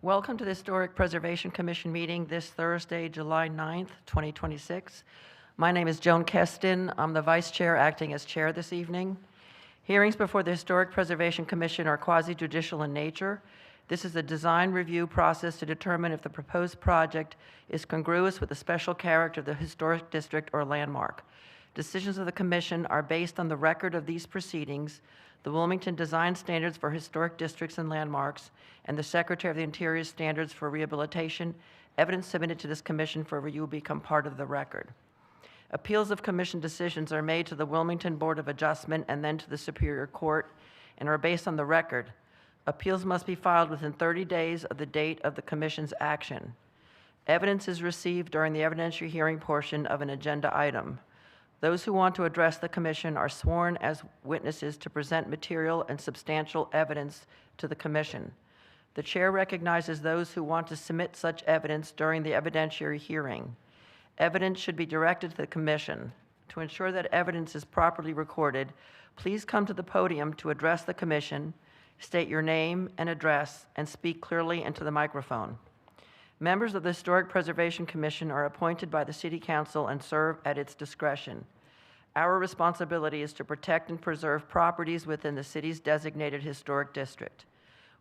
Welcome to the Historic Preservation Commission meeting this Thursday, July 9th, 2026. My name is Joan Keston. I'm the Vice Chair acting as Chair this evening. Hearings before the Historic Preservation Commission are quasi-judicial in nature. This is a design review process to determine if the proposed project is congruous with the special character of the historic district or landmark. Decisions of the Commission are based on the record of these proceedings, the Wilmington Design Standards for Historic Districts and Landmarks, and the Secretary of the Interior Standards for Rehabilitation. Evidence submitted to this Commission for review will become part of the record. Appeals of Commission decisions are made to the Wilmington Board of Adjustment and then to the Superior Court and are based on the record. Appeals must be filed within 30 days of the date of the Commission's action. Evidence is received during the evidentiary hearing portion of an agenda item. Those who want to address the Commission are sworn as witnesses to present material and substantial evidence to the Commission. The Chair recognizes those who want to submit such evidence during the evidentiary hearing. Evidence should be directed to the Commission. To ensure that evidence is properly recorded, please come to the podium to address the Commission, state your name and address, and speak clearly into the microphone. Members of the Historic Preservation Commission are appointed by the City Council and serve at its discretion. Our responsibility is to protect and preserve properties within the city's designated historic district.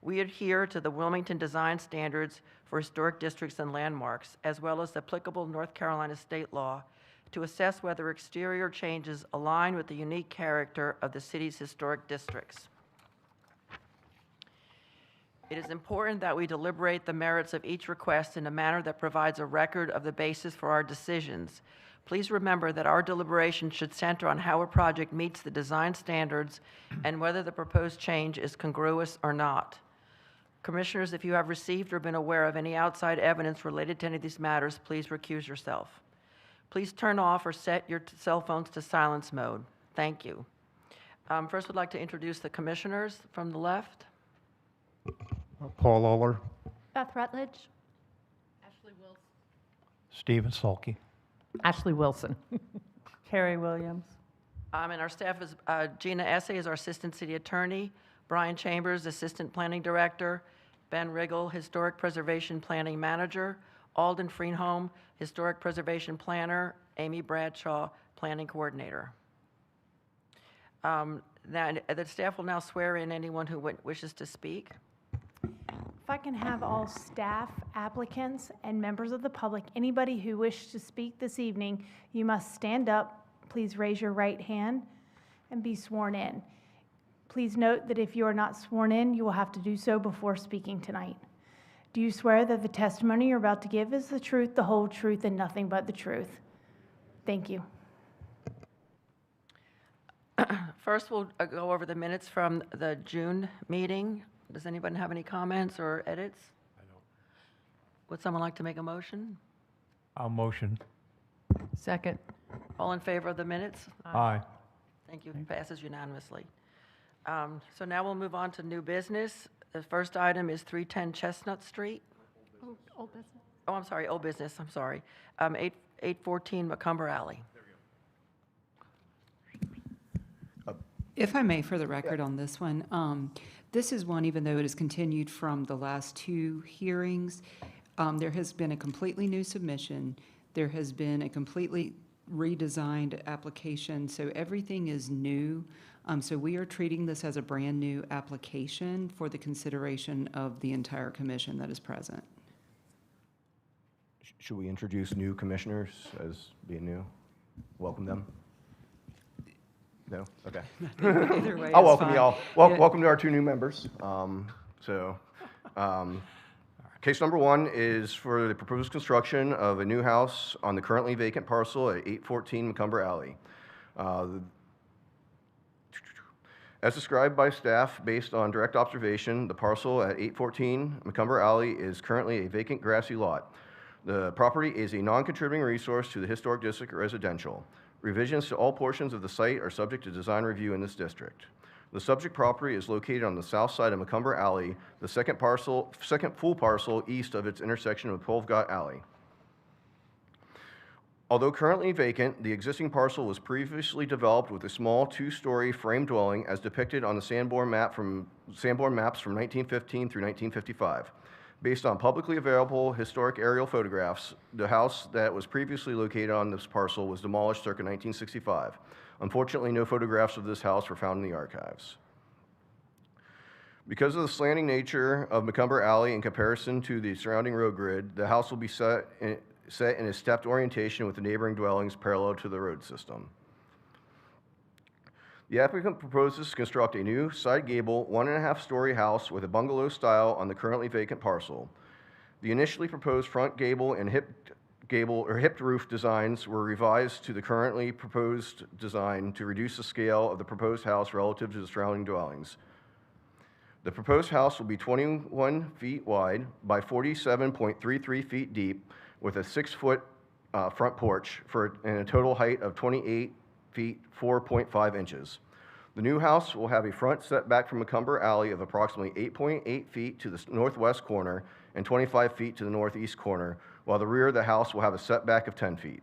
We adhere to the Wilmington Design Standards for Historic Districts and Landmarks, as well as applicable North Carolina state law, to assess whether exterior changes align with the unique character of the city's historic districts. It is important that we deliberate the merits of each request in a manner that provides a record of the basis for our decisions. Please remember that our deliberation should center on how a project meets the design standards and whether the proposed change is congruous or not. Commissioners, if you have received or been aware of any outside evidence related to any of these matters, please recuse yourself. Please turn off or set your cell phones to silence mode. Thank you. First, we'd like to introduce the commissioners from the left. Paul Oler, Beth Rutledge. Ashley Wilson. Stephen Sulkey. Ashley Wilson. Carrie Williams. And our staff is Gina Essay is our Assistant City Attorney, Brian Chambers, Assistant Planning Director, Ben Riggle, Historic Preservation Planning Manager, Alden Freenholm, Historic Preservation Planner, Amy Bradshaw, Planning Coordinator. The staff will now swear in anyone who wishes to speak. If I can have all staff, applicants, and members of the public, anybody who wishes to speak this evening, you must stand up, please raise your right hand, and be sworn in. Please note that if you are not sworn in, you will have to do so before speaking tonight. Do you swear that the testimony you're about to give is the truth, the whole truth, and nothing but the truth? Thank you. First, we'll go over the minutes from the June meeting. Does anyone have any comments or edits? I don't. Would someone like to make a motion? I'll motion. Second. All in favor of the minutes? Aye. Thank you. Passes unanimously. So now we'll move on to new business. The first item is 310 Chestnut Street. Old business. Oh, I'm sorry, old business, I'm sorry. 814 Macumber Alley. If I may, for the record on this one, this is one, even though it is continued from the last two hearings, there has been a completely new submission. There has been a completely redesigned application, so everything is new. So we are treating this as a brand-new application for the consideration of the entire commission that is present. Should we introduce new commissioners as being new? Welcome them? No? Okay. Either way, I'll it's welcome fine. you all. Yeah. Welcome to our two new members. Case number one is for the proposed construction of a new house on the currently vacant parcel at 814 Macumber Alley. As described by staff, based on direct observation, the parcel at 814 Macumber Alley is currently a vacant grassy lot. The property is a non-contributing resource to the historic district residential. Revisions to all portions of the site are subject to design review in this district. The subject property is located on the south side of Macumber Alley, the second full parcel east of its intersection with Polvgot Alley. Although currently vacant, the existing parcel was previously developed with a small two-story frame dwelling as depicted on the Sanborn maps from 1915 through 1955. Based on publicly available historic aerial photographs, the house that was previously located on this parcel was demolished circa 1965. Unfortunately, no photographs of this house were found in the archives. Because of the slanting nature of Macumber Alley in comparison to the surrounding road grid, the house will be set in a stepped orientation with the neighboring dwellings parallel to the road system. The applicant proposes to construct a new side gable, 1.5-story house with a bungalow style on the currently vacant parcel. The initially proposed front gable and hipped roof designs were revised to the currently proposed design to reduce the scale of the proposed house relative to the surrounding dwellings. The proposed house will be 21 feet wide by 47.33 feet deep with a 6-foot front porch and a total height of 28 feet 4.5 inches. The new house will have a front setback from Macumber Alley of approximately 8.8 feet to the northwest corner and 25 feet to the northeast corner, while the rear of the house will have a setback of 10 feet.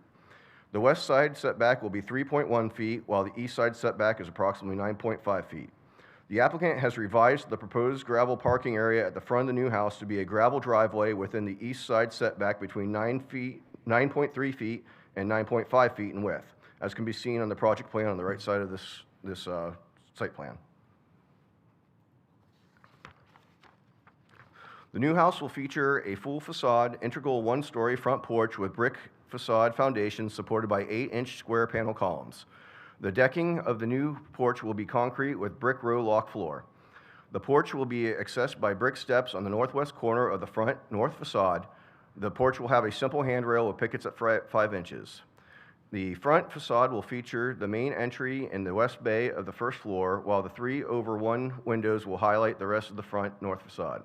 The west side setback will be 3.1 feet, while the east side setback is approximately 9.5 feet. The applicant has revised the proposed gravel parking area at the front of the new house to be a gravel driveway within the east side setback between 9.3 feet and 9.5 feet in width, as can be seen on the project plan on the right side of this site plan. The new house will feature a full facade, integral 1-story front porch with brick facade foundations supported by 8-inch square panel columns. The decking of the new porch will be concrete with brick row lock floor. The porch will be accessed by brick steps on the northwest corner of the front north facade. The porch will have a simple handrail with pickets at 5 inches. The front facade will feature the main entry in the west bay of the first floor, while the 3/1 windows will highlight the rest of the front north facade.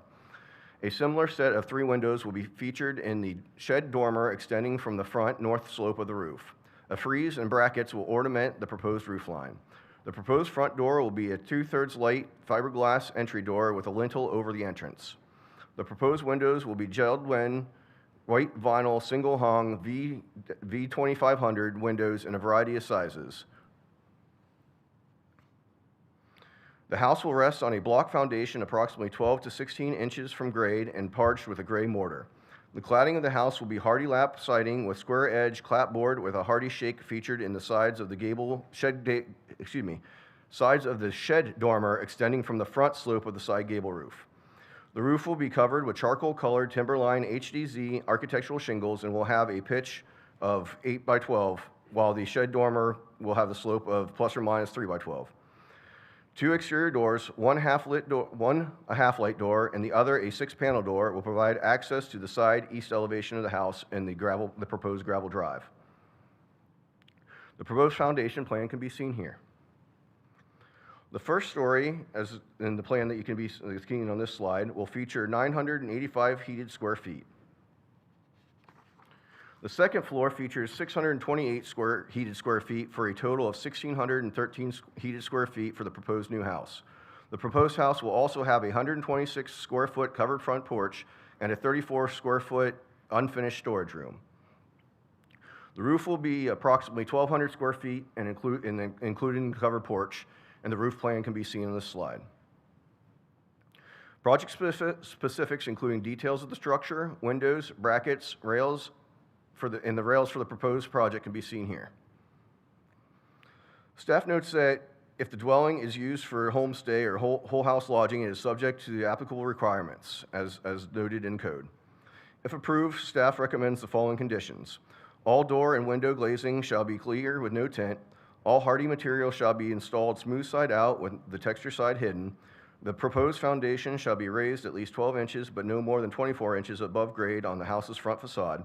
A similar set of 3 windows will be featured in the shed dormer extending from the front north slope of the roof. A frieze and brackets will ornament the proposed roof line. The proposed front door will be a 2/3 light fiberglass entry door with a lintel over the entrance. The proposed windows will be gelled white vinyl single hung V2500 windows in a variety of sizes. The house will rest on a block foundation approximately 12 to 16 inches from grade and parched with a gray mortar. The cladding of the house will be hardy lap siding with square edge clapboard with a hardy shake featured in the sides of the sides of the shed dormer extending from the front slope of the side gable roof. The roof will be covered with charcoal-colored Timberline HDZ architectural shingles and will have a pitch of 8 by 12, while the shed dormer will have the slope of plus or minus 3 by 12. 2 exterior doors, one a half-light door, and the other a 6-panel door will provide access to the side east elevation of the house and the proposed gravel drive. The proposed foundation plan can be seen here. The first story, as in the plan that you can be seeing on this slide, will feature 985 heated square feet. The second floor features 628 heated square feet for a total of 1,613 heated square feet for the proposed new house. The proposed house will also have a 126 square foot covered front porch and a 34 square foot unfinished storage room. The roof will be approximately 1,200 square feet and including the covered porch, and the roof plan can be seen on this slide. Project specifics including details of the structure, windows, brackets, rails, and the rails for the proposed project can be seen here. Staff notes that if the dwelling is used for homestay or whole house lodging, it is subject to the applicable requirements as noted in code. If approved, staff recommends the following conditions. All door and window glazing shall be clear with no tint. All hardy material shall be installed smooth side out with the texture side hidden. The proposed foundation shall be raised at least 12 inches but no more than 24 inches above grade on the house's front facade.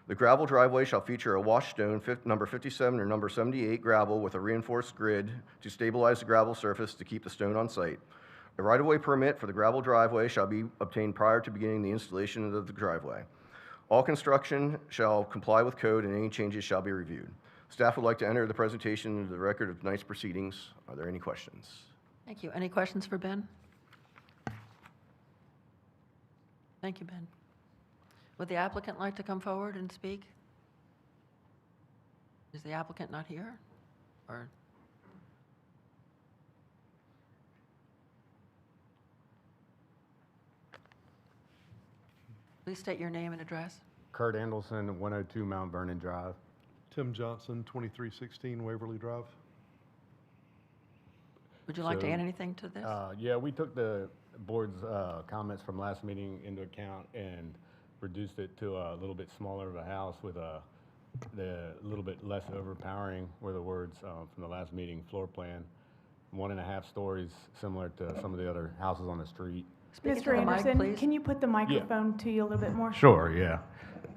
The gravel driveway shall feature a wash stone number 57 or number 78 gravel with a reinforced grid to stabilize the gravel surface to keep the stone on site. A right-of-way permit for the gravel driveway shall be obtained prior to beginning the installation of the driveway. All construction shall comply with code and any changes shall be reviewed. Staff would like to enter the presentation into the record of tonight's proceedings. Are there any questions? Thank you. Any questions for Ben? Thank you, Ben. Would the applicant like to come forward and speak? Is the applicant not here? Or? Please state your name and address. Kurt Andelson, 102 Mount Vernon Drive. Tim Johnson, 2316 Waverly Drive. Would you like to So, add anything to this? Yeah, we took the board's comments from last meeting into account and reduced it to a little bit smaller of a house with the little bit less overpowering, were the words from the last meeting, floor plan. 1.5 stories, similar to some of the other houses on the street. Speak into Mr. the mic, Anderson, please. can you put the microphone to you a little bit more? Sure, yeah.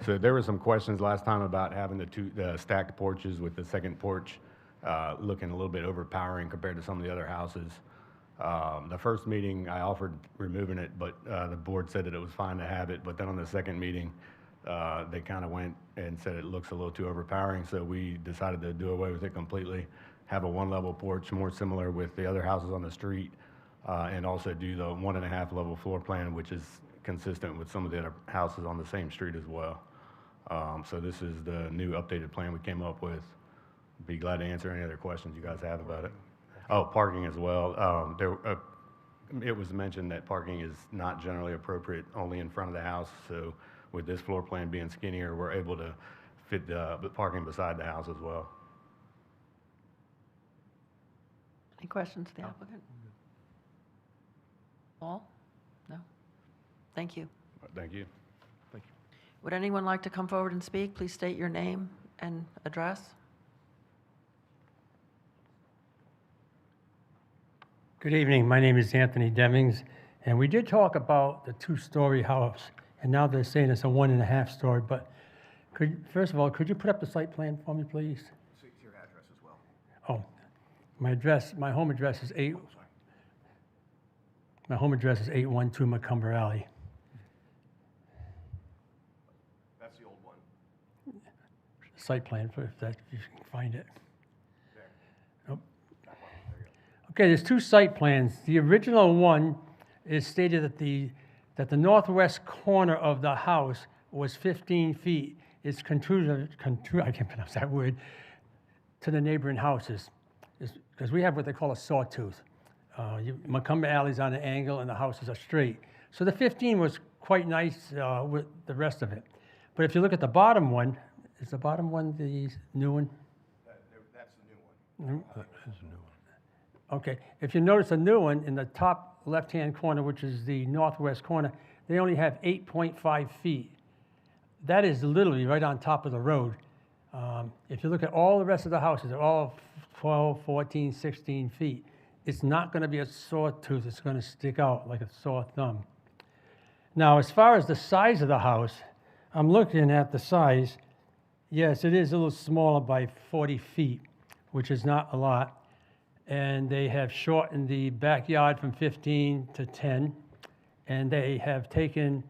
So there were some questions last time about having the stacked porches with the second porch looking a little bit overpowering compared to some of the other houses. The first meeting, I offered removing it, but the board said that it was fine to have it. But then on the second meeting, they kind of went and said it looks a little too overpowering, so we decided to do away with it completely, have a one-level porch more similar with the other houses on the street, and also do the 1.5 level floor plan, which is consistent with some of the other houses on the same street as well. So this is the new updated plan we came up with. Be glad to answer any other questions you guys have about it. Oh, parking as well. It was mentioned that parking is not generally appropriate only in front of the house. So with this floor plan being skinnier, we're able to fit the parking beside the house as well. Any questions to the applicant? Paul? No? Thank you. Thank you. Would anyone like to come forward and speak? Please state your name and address. Good evening. My name is Anthony Demings, and we did talk about the two-story house, and now they're saying it's a 1.5-story. But first of all, could you put up the site plan for me, please? Your address as well. Oh, my home address is 812 Macumber Alley. That's the old one. Site plan for if you can find it. Okay, there's two site plans. The original one is stated that the northwest corner of the house was 15 feet. It's I can't pronounce that word, to the neighboring houses. Because we have what they call a sawtooth. Macumber Alley's on an angle and the houses are straight. So the 15 was quite nice with the rest of it. But if you look at the bottom one, is the bottom one the new one? That's the new one. That's a new one. Okay, if you notice a new one in the top left-hand corner, which is the northwest corner, they only have 8.5 feet. That is literally right on top of the road. If you look at all the rest of the houses, they're all 12, 14, 16 feet. It's not going to be a sawtooth. It's going to stick out like a sore thumb. Now, as far as the size of the house, I'm looking at the size. Yes, it is a little smaller by 40 feet, which is not a lot. And they have shortened the backyard from 15 to 10, and they have taken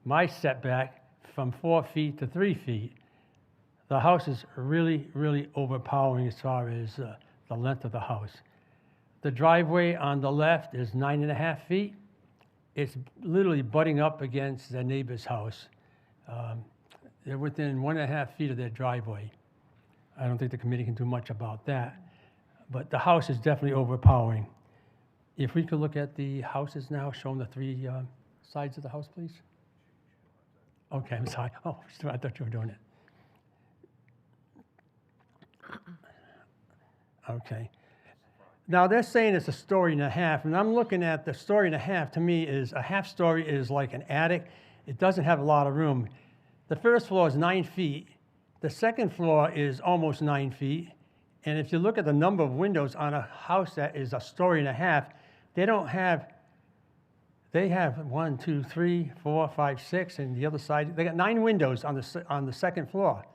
my setback from 4 feet to 3 feet. The house is really, really overpowering as far as the length of the house. The driveway on the left is 9.5 feet. It's literally butting up against the neighbor's house. They're within 1.5 feet of their driveway. I don't think the committee can do much about that. But the house is definitely overpowering. If we could look at the houses now, show them the three sides of the house, please. Okay, I'm sorry. Oh, I thought you were doing it. Okay. Now, they're saying it's a 1.5 stories, and I'm looking at the 1.5 stories. To me, is a half story is like an attic. It doesn't have a lot of room. The first floor is 9 feet. The second floor is almost 9 feet. And if you look at the number of windows on a house that is a 1.5 stories, they have 1, 2, 3, 4, 5, 6, and the other side, they got 9 windows on the second floor.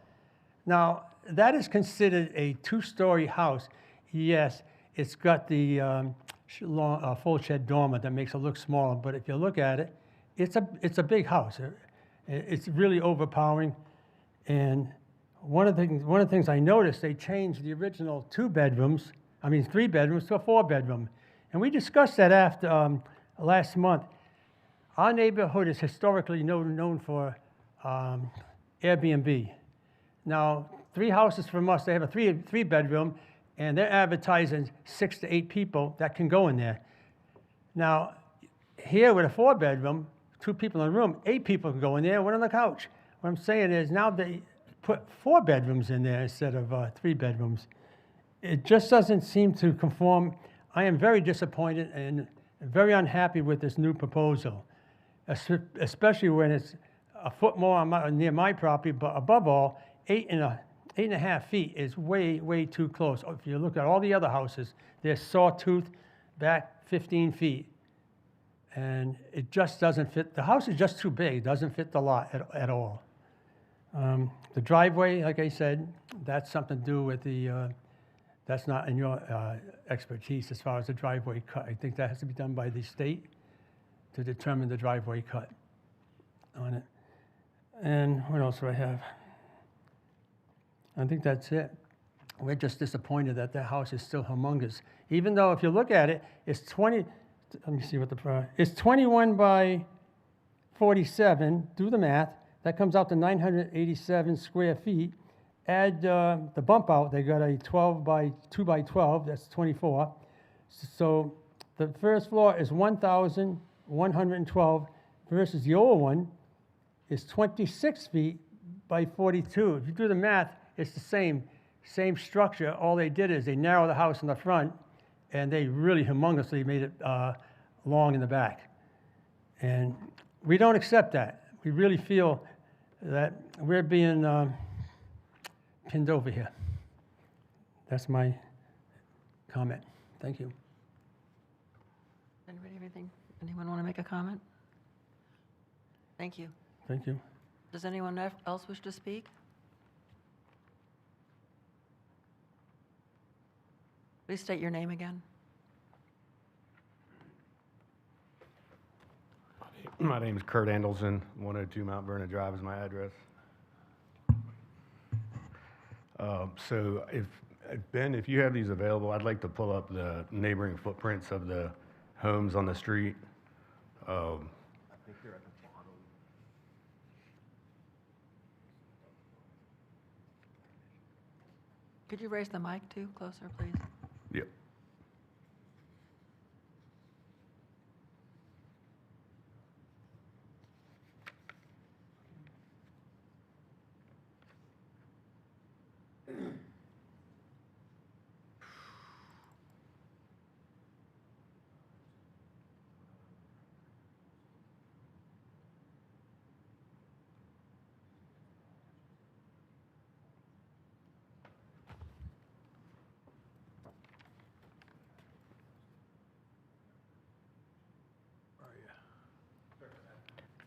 Now, that is considered a 2-story house. Yes, it's got the full shed dormer that makes it look smaller, but if you look at it, it's a big house. It's really overpowering. And one of the things I noticed, they changed the original 3 bedrooms to a 4-bedroom. And we discussed that after last month. Our neighborhood is historically known for Airbnb. Now, 3 houses from us, they have a 3-bedroom, and they're advertising 6 to 8 people that can go in there. Now, here with a 4-bedroom, 2 people in a room, 8 people can go in there, one on the couch. What I'm saying is now they put 4 bedrooms in there instead of 3 bedrooms. It just doesn't seem to conform. I am very disappointed and very unhappy with this new proposal, especially when it's a foot more near my property, but above all, 8.5 feet is way, way too close. If you look at all the other houses, they're sawtooth back 15 feet. And it just doesn't fit. The house is just too big. It doesn't fit the lot at all. The driveway, like I said, that's something to do with the, that's not in your expertise as far as the driveway cut. I think that has to be done by the state to determine the driveway cut on it. And what else do I have? I think that's it. We're just disappointed that the house is still humongous. Even though if you look at it, it's 20, let me see what it's 21 by 47, do the math, that comes out to 987 square feet. Add the bump out, they got a 12 by 2 by 12, that's 24. So the first floor is 1,112 versus the old one is 26 feet by 42. If you do the math, it's the same structure. All they did is they narrowed the house in the front, and they really humongously made it long in the back. And we don't accept that. We really feel that we're being pinned over here. That's my comment. Thank you. Anybody have anything? Anyone want to make a comment? Thank you. Thank you. Does anyone else wish to speak? Please state your name again. My name is Kurt Andelson, 102 Mount Vernon Drive is my address. So Ben, if you have these available, I'd like to pull up the neighboring footprints of the homes on the street. I think you're at the bottom. Could you raise the mic too, closer, please? Yep.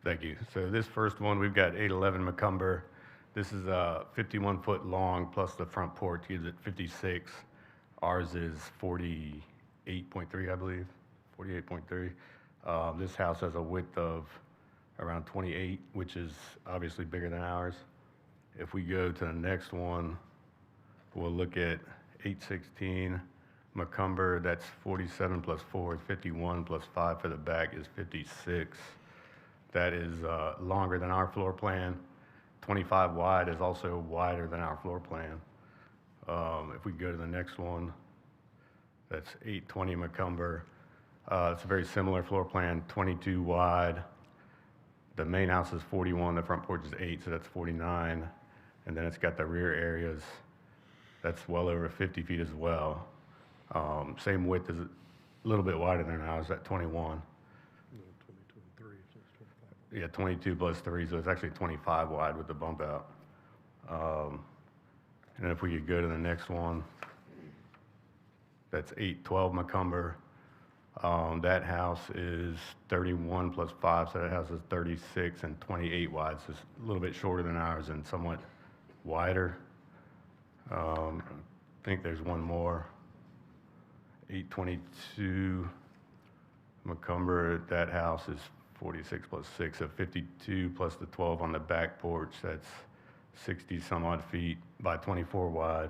Thank you. So this first one, we've got 811 Macumber. This is 51 foot long, plus the front porch gives it 56. Ours is 48.3, I believe, 48.3. This house has a width of around 28, which is obviously bigger than ours. If we go to the next one, we'll look at 816 Macumber. That's 47 plus 4 is 51, plus 5 for the back is 56. That is longer than our floor plan. 25 wide is also wider than our floor plan. If we go to the next one, that's 820 Macumber. It's a very similar floor plan, 22 wide. The main house is 41, the front porch is 8, so that's 49. And then it's got the rear areas, that's well over 50 feet as well. Same width, is a little bit wider than ours at 21. 22 and 3, so it's 25. Yeah, 22 plus 3, so it's actually 25 wide with the bump out. And then if we could go to the next one, that's 812 Macumber. That house is 31 plus 5, so that house is 36 and 28 wide, so it's a little bit shorter than ours and somewhat wider. I think there's one more. 822 Macumber, that house is 46 plus 6, so 52 plus the 12 on the back porch, that's 60 some odd feet by 24 wide.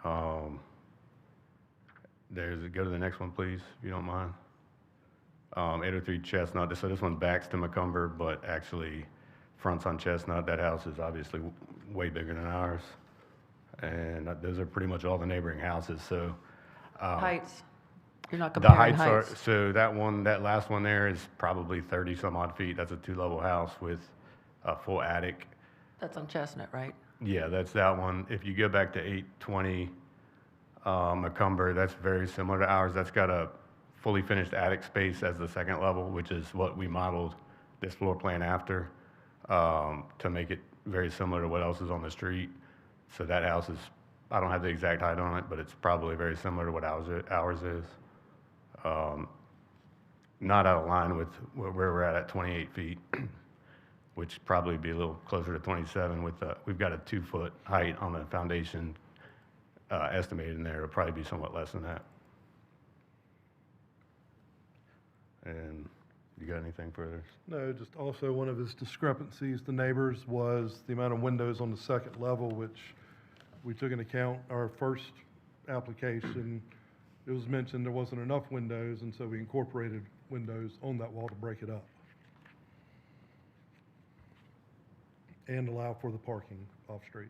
Go to the next one, please, if you don't mind. 803 Chestnut, so this one backs to Macumber, but actually fronts on Chestnut. That house is obviously way bigger than ours. And those are pretty much all the neighboring houses, so. Heights. You're not The comparing heights are, heights. so that last one there is probably 30 some odd feet. That's a two-level house with a full attic. That's on Chestnut, right? Yeah, that's that one. If you go back to 820 Macumber, that's very similar to ours. That's got a fully finished attic space as the second level, which is what we modeled this floor plan after, to make it very similar to what else is on the street. So that house is, I don't have the exact height on it, but it's probably very similar to what ours is. Not out of line with where we're at 28 feet, which probably be a little closer to 27 with we've got a 2-foot height on the foundation estimated in there. It'll probably be somewhat less than that. And you got anything further? No, just also one of his discrepancies, the neighbors, was the amount of windows on the second level, which we took into account. Our first application, it was mentioned there wasn't enough windows, and so we incorporated windows on that wall to break it up and allow for the parking off-street.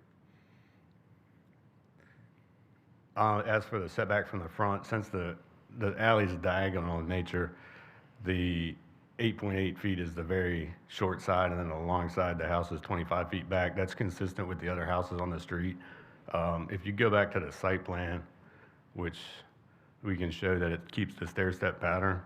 As for the setback from the front, since the alley's diagonal in nature, the 8.8 feet is the very short side, and then the long side, the house is 25 feet back. That's consistent with the other houses on the street. If you go back to the site plan, which we can show that it keeps the stair-step pattern.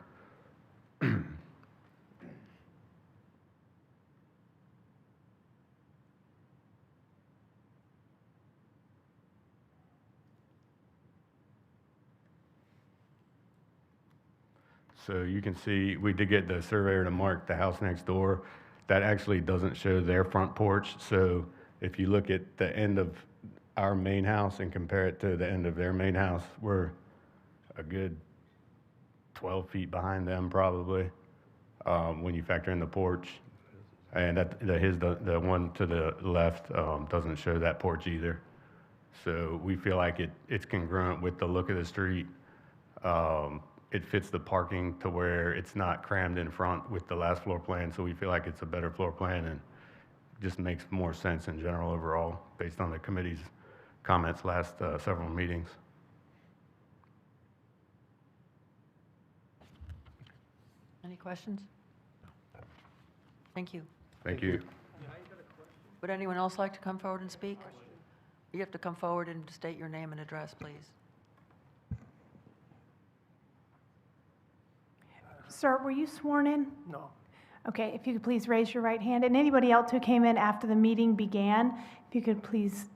So you can see, we did get the surveyor to mark the house next door. That actually doesn't show their front porch. So if you look at the end of our main house and compare it to the end of their main house, we're a good 12 feet behind them probably, when you factor in the porch. And the one to the left doesn't show that porch either. So we feel like it's congruent with the look of the street. It fits the parking to where it's not crammed in front with the last floor plan, so we feel like it's a better floor plan and just makes more sense in general overall, based on the committee's comments last several meetings. Any questions? Thank you. Thank you. Would anyone else like to come forward and speak? You have to come forward and state your name and address, please. Sir, were you sworn in? No. Okay, if you could please raise your right hand. And anybody else who came in after the meeting began, if you could please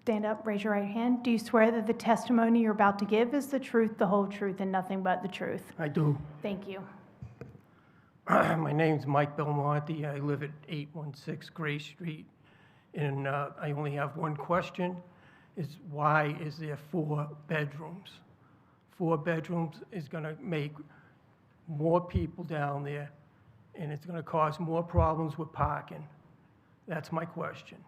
stand up, raise your right hand. Do you swear that the testimony you're about to give is the truth, the whole truth, and nothing but the truth? I do. Thank you. My name's Mike Belmonte. I live at 816 Gray Street, and I only have one question, is why is there 4 bedrooms? 4 bedrooms is going to make more people down there, and it's going to cause more problems with parking. That's my question.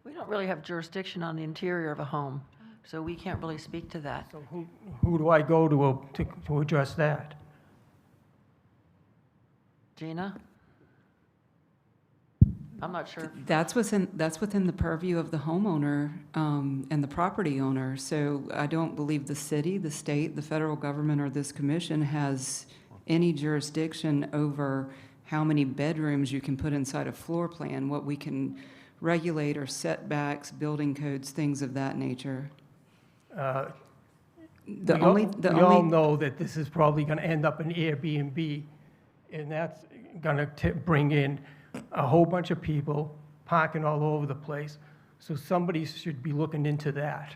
We don't really have jurisdiction on the interior of a home, so we can't really speak to that. So who do I go to address that? Gina? I'm not sure. That's within the purview of the homeowner and the property owner. So I don't believe the city, the state, the federal government, or this commission has any jurisdiction over how many bedrooms you can put inside a floor plan. What we can regulate are setbacks, building codes, things of that nature. We all know that this is probably going to end up in Airbnb, and that's going to bring in a whole bunch of people parking all over the place. So somebody should be looking into that.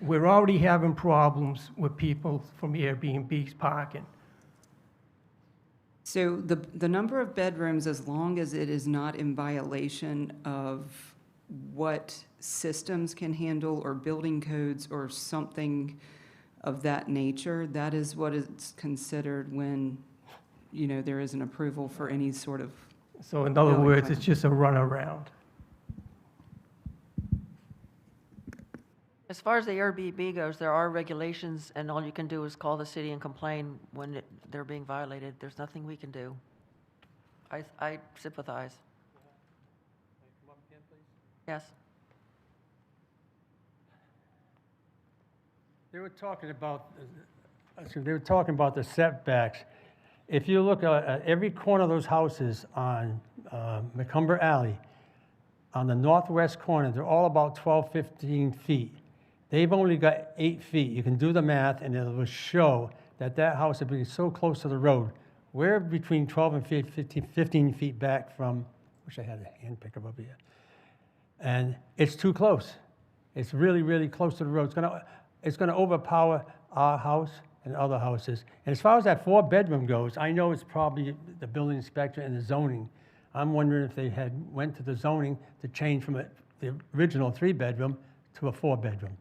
We're already having problems with people from Airbnbs parking. So the number of bedrooms, as long as it is not in violation of what systems can handle or building codes or something of that nature, that is what is considered when, there is an approval for any sort of. So in other Building words, plan. it's just a runaround. As far as the Airbnb goes, there are regulations, and all you can do is call the city and complain when they're being violated. There's nothing we can do. I sympathize. Yes. They were talking about, they were talking about the setbacks. If you look at every corner of those houses on Macumber Alley, on the northwest corner, they're all about 12, 15 feet. They've only got 8 feet. You can do the math, and it will show that that house would be so close to the road. We're between 12 and 15 feet back from, wish I had a hand pickup up here. And it's too close. It's really, really close to the road. It's gonna overpower our house and other houses. And as far as that 4-bedroom goes, I know it's probably the building inspector and the zoning. I'm wondering if they had went to the zoning to change from the original 3-bedroom to a 4-bedroom.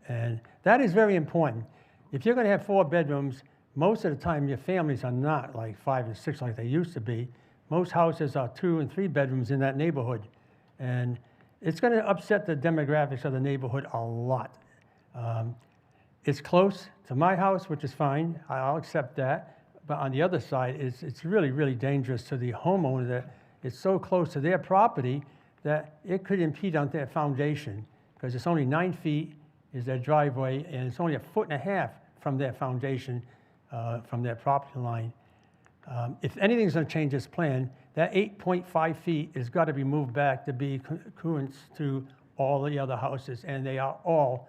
And that is very important. If you're gonna have 4 bedrooms, most of the time your families are not like 5 and 6 like they used to be. Most houses are 2 and 3 bedrooms in that neighborhood. And it's gonna upset the demographics of the neighborhood a lot. It's close to my house, which is fine, I'll accept that. But on the other side, it's really, really dangerous to the homeowner that it's so close to their property that it could impede on their foundation, because it's only 9 feet is their driveway, and it's only 1.5 feet from their foundation, from their property line. If anything's gonna change this plan, that 8.5 feet has gotta be moved back to be congruent to all the other houses, and they are all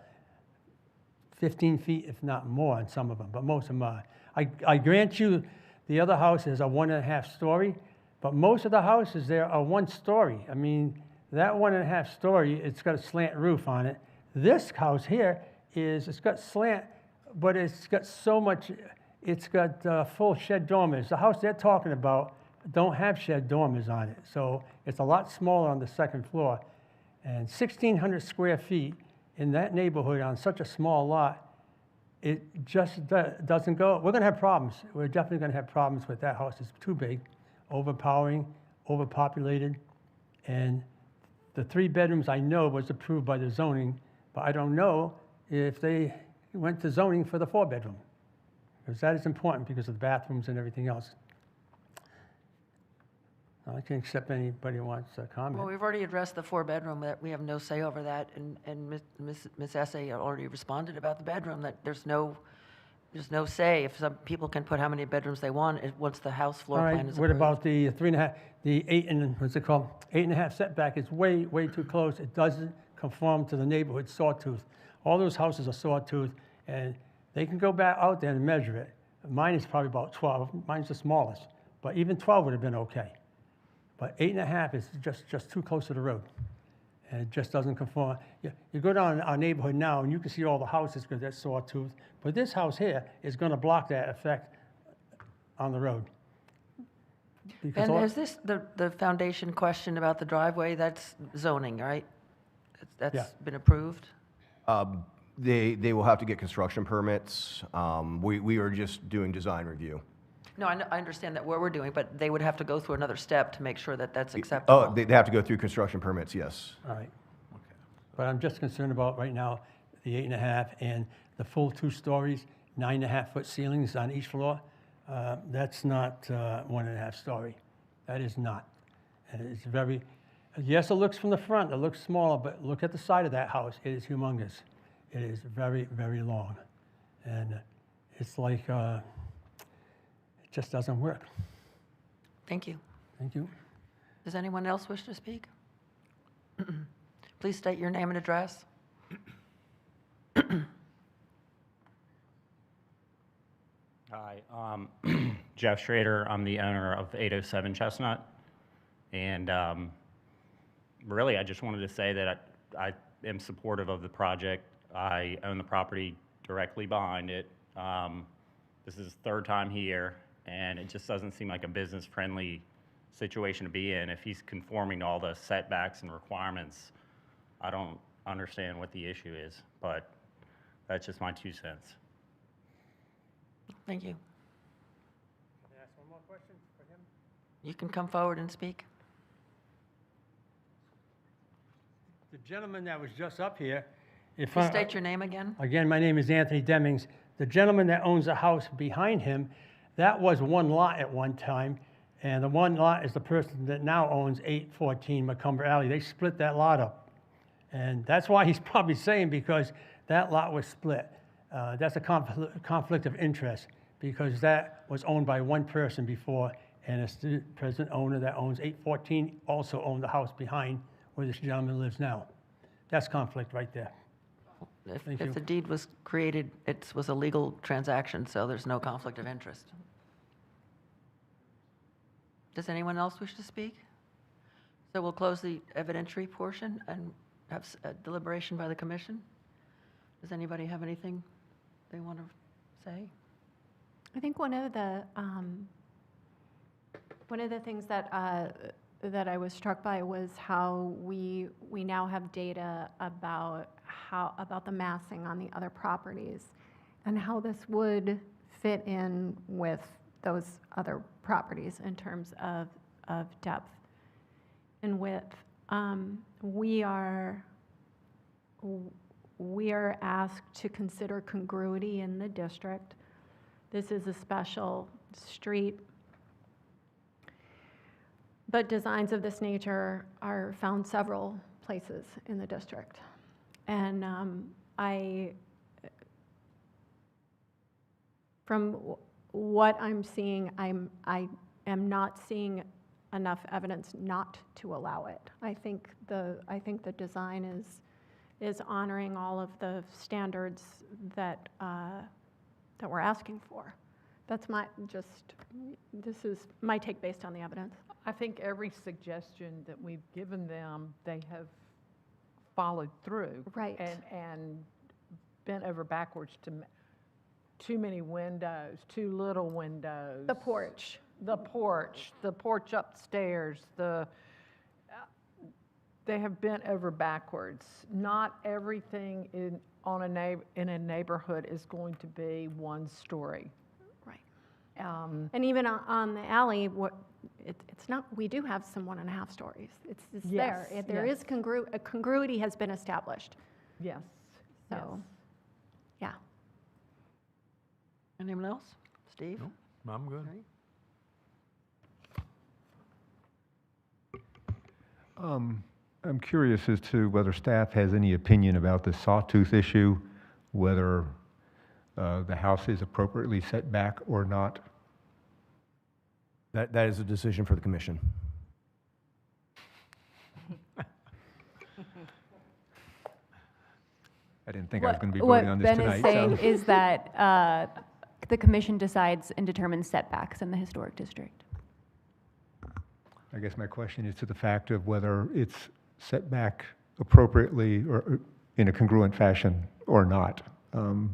15 feet, if not more, on some of them, but most of them are. I grant you, the other houses are 1.5 story, but most of the houses there are 1 story. I mean, that 1.5 story, it's got a slant roof on it. This house here it's got slant, but it's got so much, it's got full shed dormers. The house they're talking about don't have shed dormers on it, so it's a lot smaller on the 2nd floor. And 1,600 square feet in that neighborhood on such a small lot, it just doesn't go. We're gonna have problems. We're definitely gonna have problems with that house. It's too big, overpowering, overpopulated. And the 3 bedrooms I know was approved by the zoning, but I don't know if they went to zoning for the 4-bedroom. Because that is important because of the bathrooms and everything else. I can accept anybody who wants to comment. Well, we've already addressed the 4-bedroom, that we have no say over that, and Ms. Essay already responded about the bedroom, that there's no say. If some people can put how many bedrooms they want, once the house floor All plan right, is what approved. about the 3.5, the 8 and, what's it called? 8.5 setback is way, way too close. It doesn't conform to the neighborhood sawtooth. All those houses are sawtooth, and they can go back out there and measure it. Mine is probably about 12, mine's the smallest, but even 12 would have been okay. But 8.5 is just too close to the road, and it just doesn't conform. You go down our neighborhood now, and you can see all the houses because that's sawtooth, but this house here is gonna block that effect on the road. Because And is this the foundation question about the driveway? That's zoning, right? Yeah. That's been approved? They will have to get construction permits. We are just doing design review. No, I understand that what we're doing, but they would have to go through another step to make sure that that's acceptable. Oh, they have to go through construction permits, yes. All right. But I'm just concerned about right now, the 8.5 and the full 2 stories, 9.5-foot ceilings on each floor. That's not 1.5 story. That is not. And it's very, yes, it looks from the front, it looks smaller, but look at the side of that house. It is humongous. It is very, very long. And it's like, it just doesn't work. Thank you. Thank you. Does anyone else wish to speak? Please state your name and address. Hi, Jeff Schrader. I'm the owner of 807 Chestnut. And really, I just wanted to say that I am supportive of the project. I own the property directly behind it. This is the 3rd time here, and it just doesn't seem like a business-friendly situation to be in. If he's conforming to all the setbacks and requirements, I don't understand what the issue is, but that's just my 2 cents. Thank you. Can I ask one more question for him? You can come forward and speak. The gentleman that was just up here, if Please state your name again. Again, my name is Anthony Demings. The gentleman that owns the house behind him, that was 1 lot at one time, and the 1 lot is the person that now owns 814 Macumber Alley. They split that lot up. And that's why he's probably saying, because that lot was split. That's a conflict of interest because that was owned by one person before, and it's the present owner that owns 814 also owned the house behind where this gentleman lives now. That's conflict right there. Thank you. If the deed was created, it was a legal transaction, so there's no conflict of interest. Does anyone else wish to speak? So we'll close the evidentiary portion and have a deliberation by the commission. Does anybody have anything they want to say? I think one of the things that that I was struck by was how we now have data about the massing on the other properties and how this would fit in with those other properties in terms of depth and width. We are asked to consider congruity in the district. This is a special street, but designs of this nature are found several places in the district. And from what I'm seeing, I am not seeing enough evidence not to allow it. I think the design is honoring all of the standards that we're asking for. That's this is my take based on the evidence. I think every suggestion that we've given them, they have followed through. Right. And bent over backwards to too many windows, too little windows. The porch. The porch upstairs, they have bent over backwards. Not everything in a neighborhood is going to be one story. Right. And even on the alley, it's not. We do have some 1.5 stories. It's Yes, there. There is congruity has been established. Yes. So, yeah. Anyone else? Steve? No, I'm good. I'm curious as to whether staff has any opinion about the sawtooth issue, whether the house is appropriately set back or not. That is a decision for the commission. I didn't think I was going to be voting on this tonight. What Ben is saying is that the commission decides and determines setbacks in the historic district. I guess my question is to the fact of whether it's set back appropriately or in a congruent fashion or not. Well,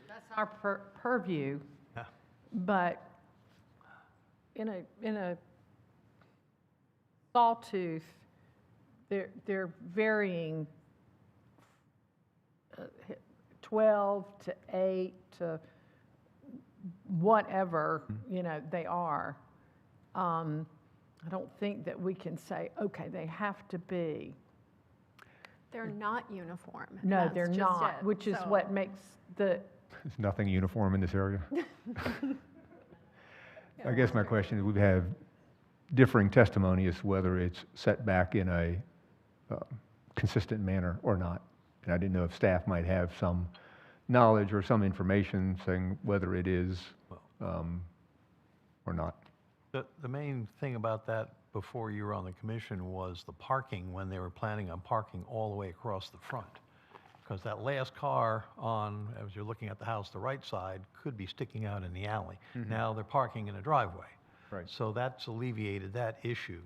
That's our purview, Yeah. but in a sawtooth, they're varying 12 to 8 to whatever, they are. I don't think that we can say, okay, they have to be. They're not uniform. No, That's they're just not, it. which is So- what makes There's nothing uniform in this area. I guess my question is, we have differing testimony as to whether it's set back in a consistent manner or not. And I didn't know if staff might have some knowledge or some information saying whether it is or not. the main thing about that before you were on the commission was the parking, when they were planning on parking all the way across the front. Because that last car on, as you're looking at the house, the right side, could be sticking out in the alley. Now they're parking in a driveway. Right. So that's alleviated that issue.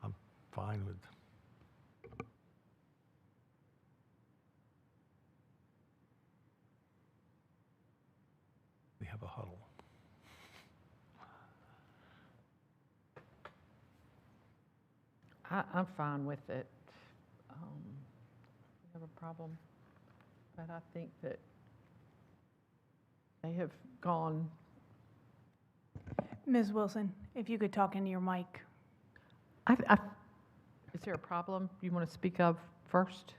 I'm fine with. We have a huddle. I'm fine with it. I have a problem, but I think that they have gone. Ms. Wilson, if you could talk into your mic. Is there a problem you want to speak of first?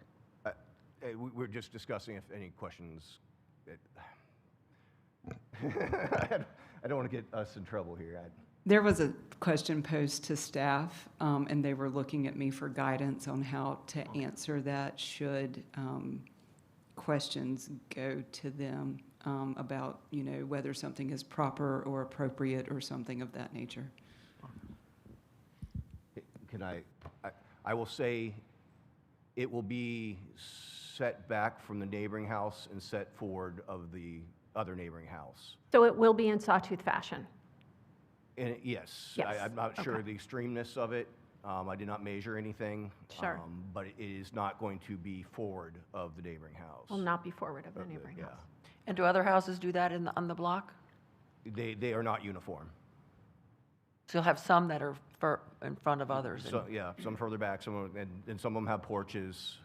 We're just discussing if any questions. I don't want to get us in trouble here. There was a question posed to staff, and they were looking at me for guidance on how to answer that should questions go to them about, whether something is proper or appropriate or something of that nature. Can I will say it will be set back from the neighboring house and set forward of the other neighboring house. So it will be in sawtooth fashion? And yes, Yes, I'm not sure okay. the extremeness of it. I did not measure anything. Sure. But it is not going to be forward of the neighboring house. Will not be forward of the neighboring Yeah. house. And do other houses do that on the block? They are not uniform. So you'll have some that are in front of others? So, yeah, some further back, and some of them have porches.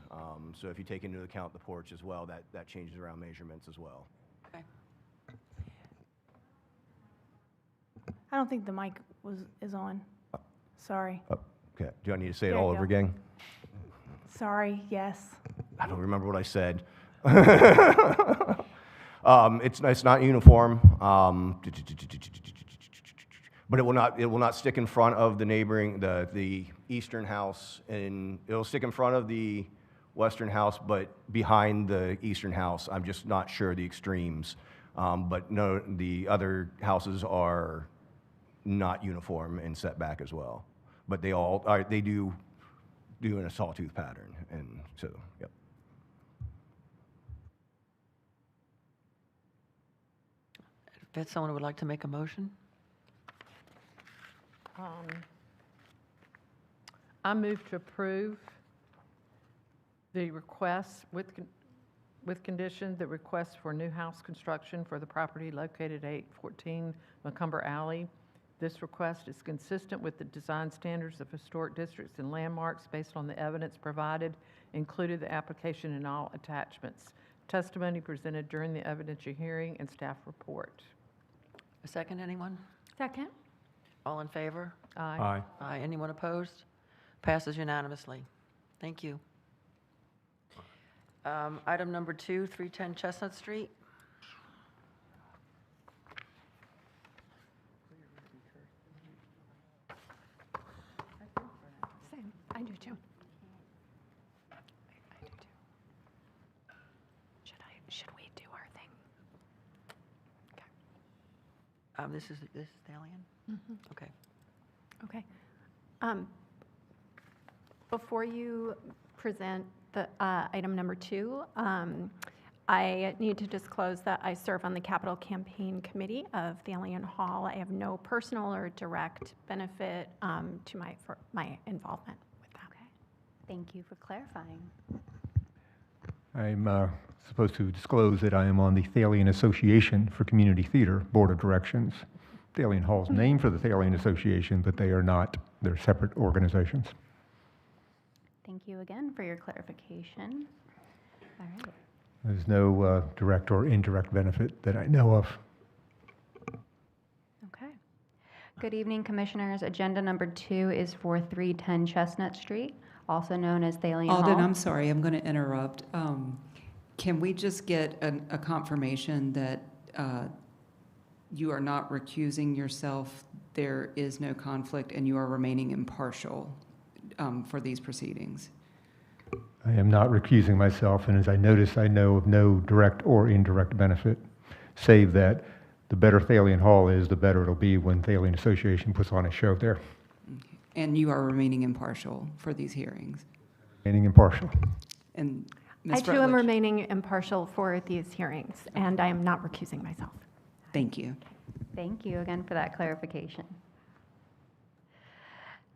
So if you take into account the porch as well, that changes around measurements as well. Okay. I don't think the mic is on. Sorry. Okay, do I need to say it There all you over go. again? Sorry, yes. I don't remember what I said. It's not uniform, but it will not stick in front of the neighboring, the eastern house, and it'll stick in front of the western house, but behind the eastern house. I'm just not sure the extremes. But no, the other houses are not uniform in setback as well. But they do in a sawtooth pattern, and so, yep. If someone would like to make a motion? I move to approve the request with condition, the request for new house construction for the property located at 814 Macumber Alley. This request is consistent with the design standards of historic districts and landmarks based on the evidence provided, included the application and all attachments. Testimony presented during the evidentiary hearing and staff report. A second, anyone? Second? All in favor? Aye. Aye. Anyone opposed? Passes unanimously. Thank you. Item number 2, 310 Chestnut Street. Same. I do too. I do too. Should we do our thing? Okay. This is Thalian? Okay. Okay. Before you present the item number 2, I need to disclose that I serve on the Capital Campaign Committee of Thalian Hall. I have no personal or direct benefit to my involvement with that. Okay. Thank you for clarifying. I'm supposed to disclose that I am on the Thalian Association for Community Theater Board of Directions. Thalian Hall's named for the Thalian Association, but they are not. They're separate organizations. Thank you again for your clarification. All right. There's no direct or indirect benefit that I know of. Okay. Good evening, Commissioners. Agenda number 2 is for 310 Chestnut Street, also known as Thalian Hall. Alden, I'm sorry, I'm going to interrupt. Can we just get a confirmation that you are not recusing yourself, there is no conflict, and you are remaining impartial for these proceedings? I am not recusing myself, and as I notice, I know of no direct or indirect benefit, save that the better Thalian Hall is, the better it'll be when Thalian Association puts on a show there. Okay. And you are remaining impartial for these hearings? Remaining impartial. And I Ms. too am Rutledge? remaining impartial for these hearings, and I am not recusing myself. Thank you. Thank you again for that clarification.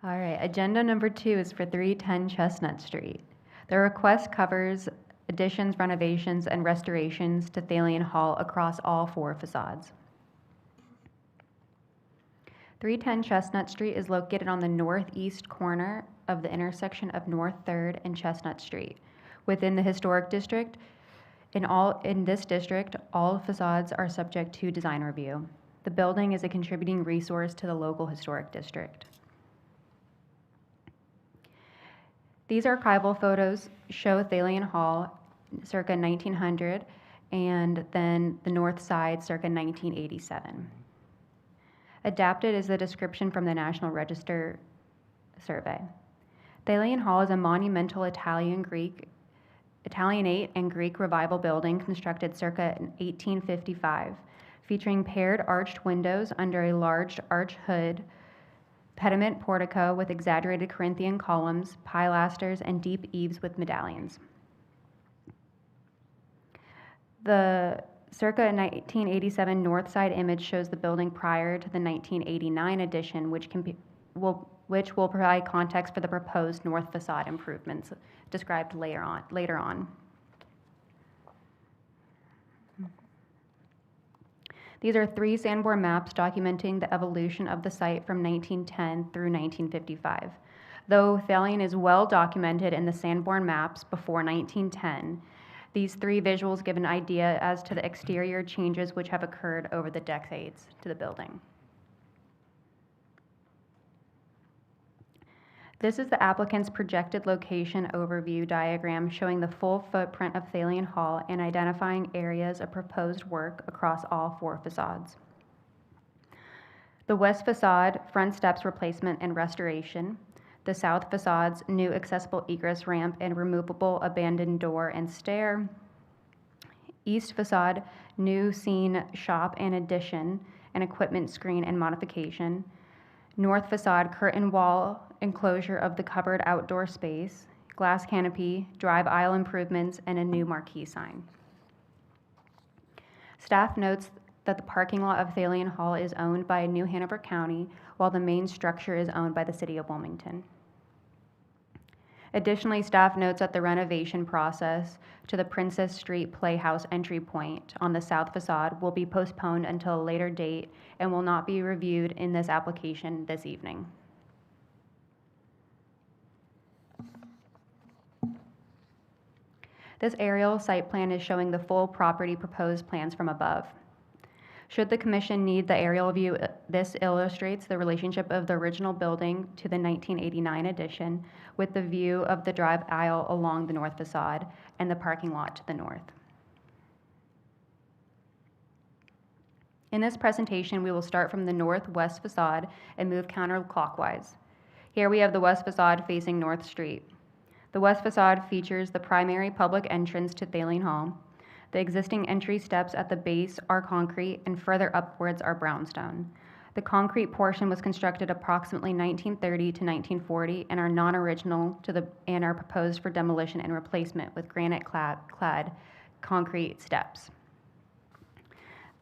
All right, agenda number 2 is for 310 Chestnut Street. The request covers additions, renovations, and restorations to Thalian Hall across all 4 facades. 310 Chestnut Street is located on the northeast corner of the intersection of North 3rd and Chestnut Street. Within the historic district, in this district, all facades are subject to design review. The building is a contributing resource to the local historic district. These archival photos show Thalian Hall circa 1900 and then the north side circa 1987. Adapted is the description from the National Register survey. Thalian Hall is a monumental Italianate and Greek Revival building constructed circa 1855, featuring paired arched windows under a large arch hood, pediment portico with exaggerated Corinthian columns, pilasters, and deep eaves with medallions. The circa 1987 north side image shows the building prior to the 1989 edition, which will provide context for the proposed north facade improvements described later on. These are 3 sandbore maps documenting the evolution of the site from 1910 through 1955. Though Thalian is well documented in the sandborne maps before 1910, these 3 visuals give an idea as to the exterior changes which have occurred over the decades to the building. This is the applicant's projected location overview diagram showing the full footprint of Thalian Hall and identifying areas of proposed work across all 4 facades. The west facade, front steps replacement and restoration. The south facade's new accessible egress ramp and removable abandoned door and stair. East facade, new scene shop and addition, and equipment screen and modification. North facade, curtain wall enclosure of the covered outdoor space, glass canopy, drive aisle improvements, and a new marquee sign. Staff notes that the parking lot of Thalian Hall is owned by New Hanover County, while the main structure is owned by the City of Wilmington. Additionally, staff notes that the renovation process to the Princess Street Playhouse entry point on the south facade will be postponed until a later date and will not be reviewed in this application this evening. This aerial site plan is showing the full property proposed plans from above. Should the commission need the aerial view, this illustrates the relationship of the original building to the 1989 addition with the view of the drive aisle along the north facade and the parking lot to the north. In this presentation, we will start from the northwest facade and move counterclockwise. Here we have the west facade facing North Street. The west facade features the primary public entrance to Thalian Hall. The existing entry steps at the base are concrete and further upwards are brownstone. The concrete portion was constructed approximately 1930 to 1940 and are non-original and are proposed for demolition and replacement with granite-clad concrete steps.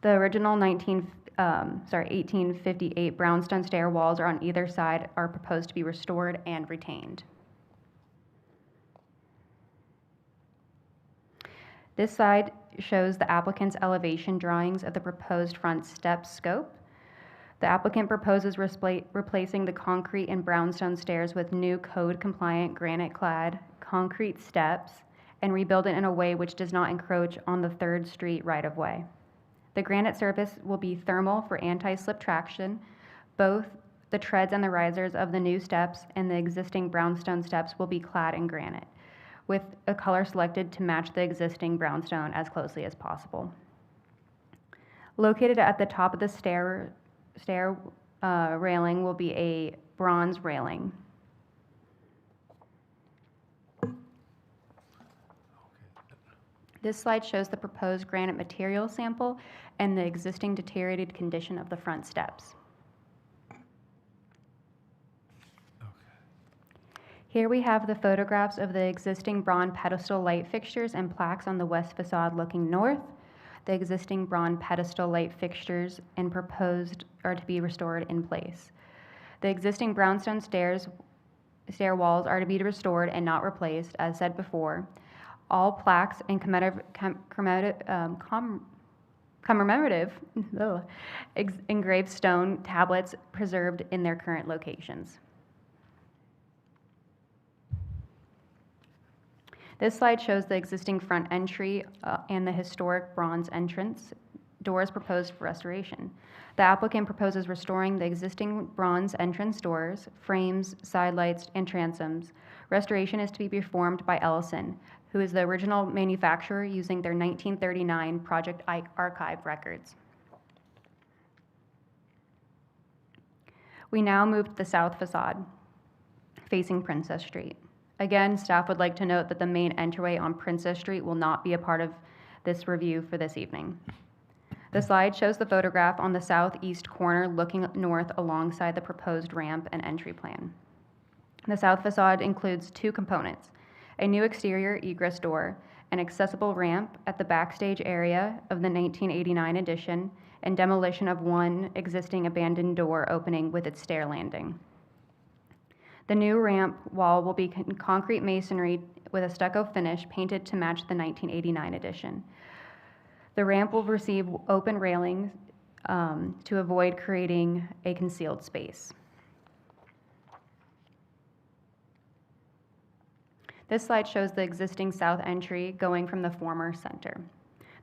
The original 1858 brownstone stair walls are on either side are proposed to be restored and retained. This slide shows the applicant's elevation drawings of the proposed front step scope. The applicant proposes replacing the concrete and brownstone stairs with new code-compliant granite-clad concrete steps and rebuild it in a way which does not encroach on the 3rd Street right-of-way. The granite surface will be thermal for anti-slip traction. Both the treads and the risers of the new steps and the existing brownstone steps will be clad in granite, with a color selected to match the existing brownstone as closely as possible. Located at the top of the stair railing will be a bronze railing. This slide shows the proposed granite material sample and the existing deteriorated condition of the front steps. Here we have the photographs of the existing bronze pedestal light fixtures and plaques on the west facade looking north. The existing bronze pedestal light fixtures and proposed are to be restored in place. The existing brownstone stair walls are to be restored and not replaced, as said before. All plaques and commemorative engraved stone tablets preserved in their current locations. This slide shows the existing front entry and the historic bronze entrance. Doors proposed for restoration. The applicant proposes restoring the existing bronze entrance doors, frames, side lights, and transoms. Restoration is to be performed by Ellison, who is the original manufacturer using their 1939 Project Archive records. We now move to the south facade, facing Princess Street. Again, staff would like to note that the main entryway on Princess Street will not be a part of this review for this evening. The slide shows the photograph on the southeast corner looking north alongside the proposed ramp and entry plan. The south facade includes two components: a new exterior egress door, an accessible ramp at the backstage area of the 1989 addition, and demolition of one existing abandoned door opening with its stair landing. The new ramp wall will be concrete masonry with a stucco finish painted to match the 1989 addition. The ramp will receive open railings to avoid creating a concealed space. This slide shows the existing south entry going from the former center.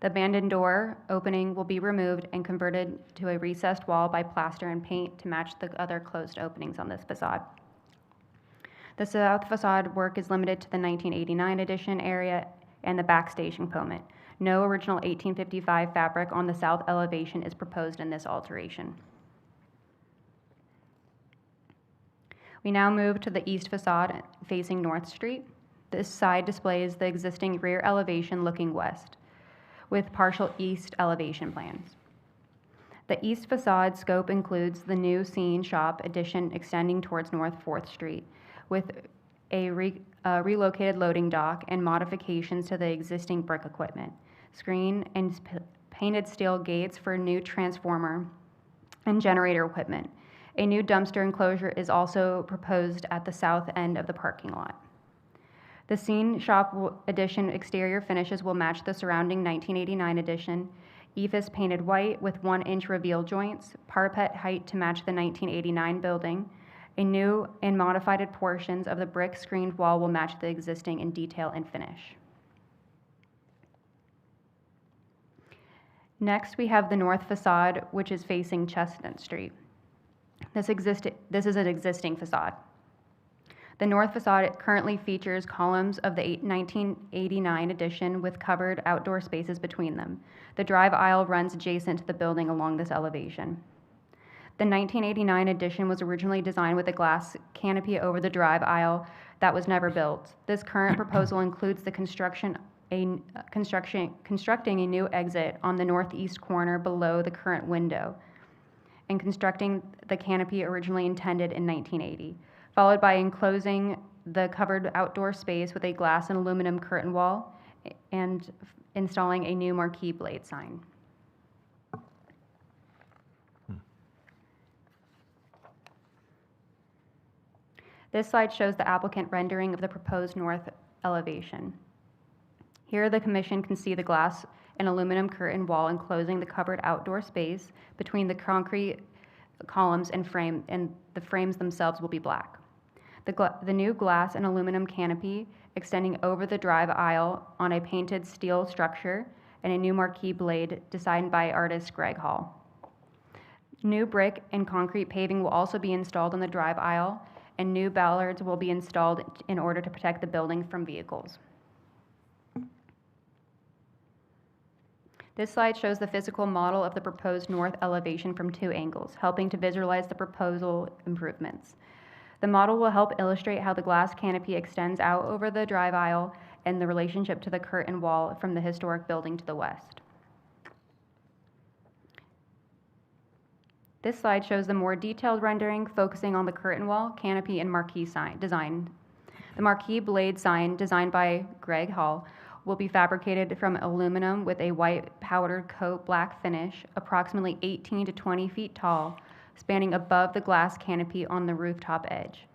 The abandoned door opening will be removed and converted to a recessed wall by plaster and paint to match the other closed openings on this facade. The south facade work is limited to the 1989 addition area and the backstage component. No original 1855 fabric on the south elevation is proposed in this alteration. We now move to the east facade facing North Street. This side displays the existing rear elevation looking west, with partial east elevation plans. The east facade scope includes the new scene shop addition extending towards North 4th Street, with a relocated loading dock and modifications to the existing brick equipment, screen and painted steel gates for new transformer and generator equipment. A new dumpster enclosure is also proposed at the south end of the parking lot. The scene shop addition exterior finishes will match the surrounding 1989 addition. EIFS painted white with 1-inch reveal joints, parapet height to match the 1989 building. A new and modified portions of the brick screened wall will match the existing in detail and finish. Next, we have the north facade, which is facing Chestnut Street. This is an existing facade. The north facade currently features columns of the 1989 addition with covered outdoor spaces between them. The drive aisle runs adjacent to the building along this elevation. The 1989 addition was originally designed with a glass canopy over the drive aisle that was never built. This current proposal includes the constructing a new exit on the northeast corner below the current window and constructing the canopy originally intended in 1980, followed by enclosing the covered outdoor space with a glass and aluminum curtain wall and installing a new marquee blade sign. This slide shows the applicant rendering of the proposed north elevation. Here, the commission can see the glass and aluminum curtain wall enclosing the covered outdoor space between the concrete columns and frame, and the frames themselves will be black. The new glass and aluminum canopy extending over the drive aisle on a painted steel structure and a new marquee blade designed by artist Greg Hall. New brick and concrete paving will also be installed on the drive aisle, and new bollards will be installed in order to protect the building from vehicles. This slide shows the physical model of the proposed north elevation from 2 angles, helping to visualize the proposal improvements. The model will help illustrate how the glass canopy extends out over the drive aisle and the relationship to the curtain wall from the historic building to the west. This slide shows the more detailed rendering focusing on the curtain wall, canopy, and marquee sign design. The marquee blade sign, designed by Greg Hall, will be fabricated from aluminum with a white powdered coat black finish, approximately 18 to 20 feet tall, spanning above the glass canopy on the rooftop edge.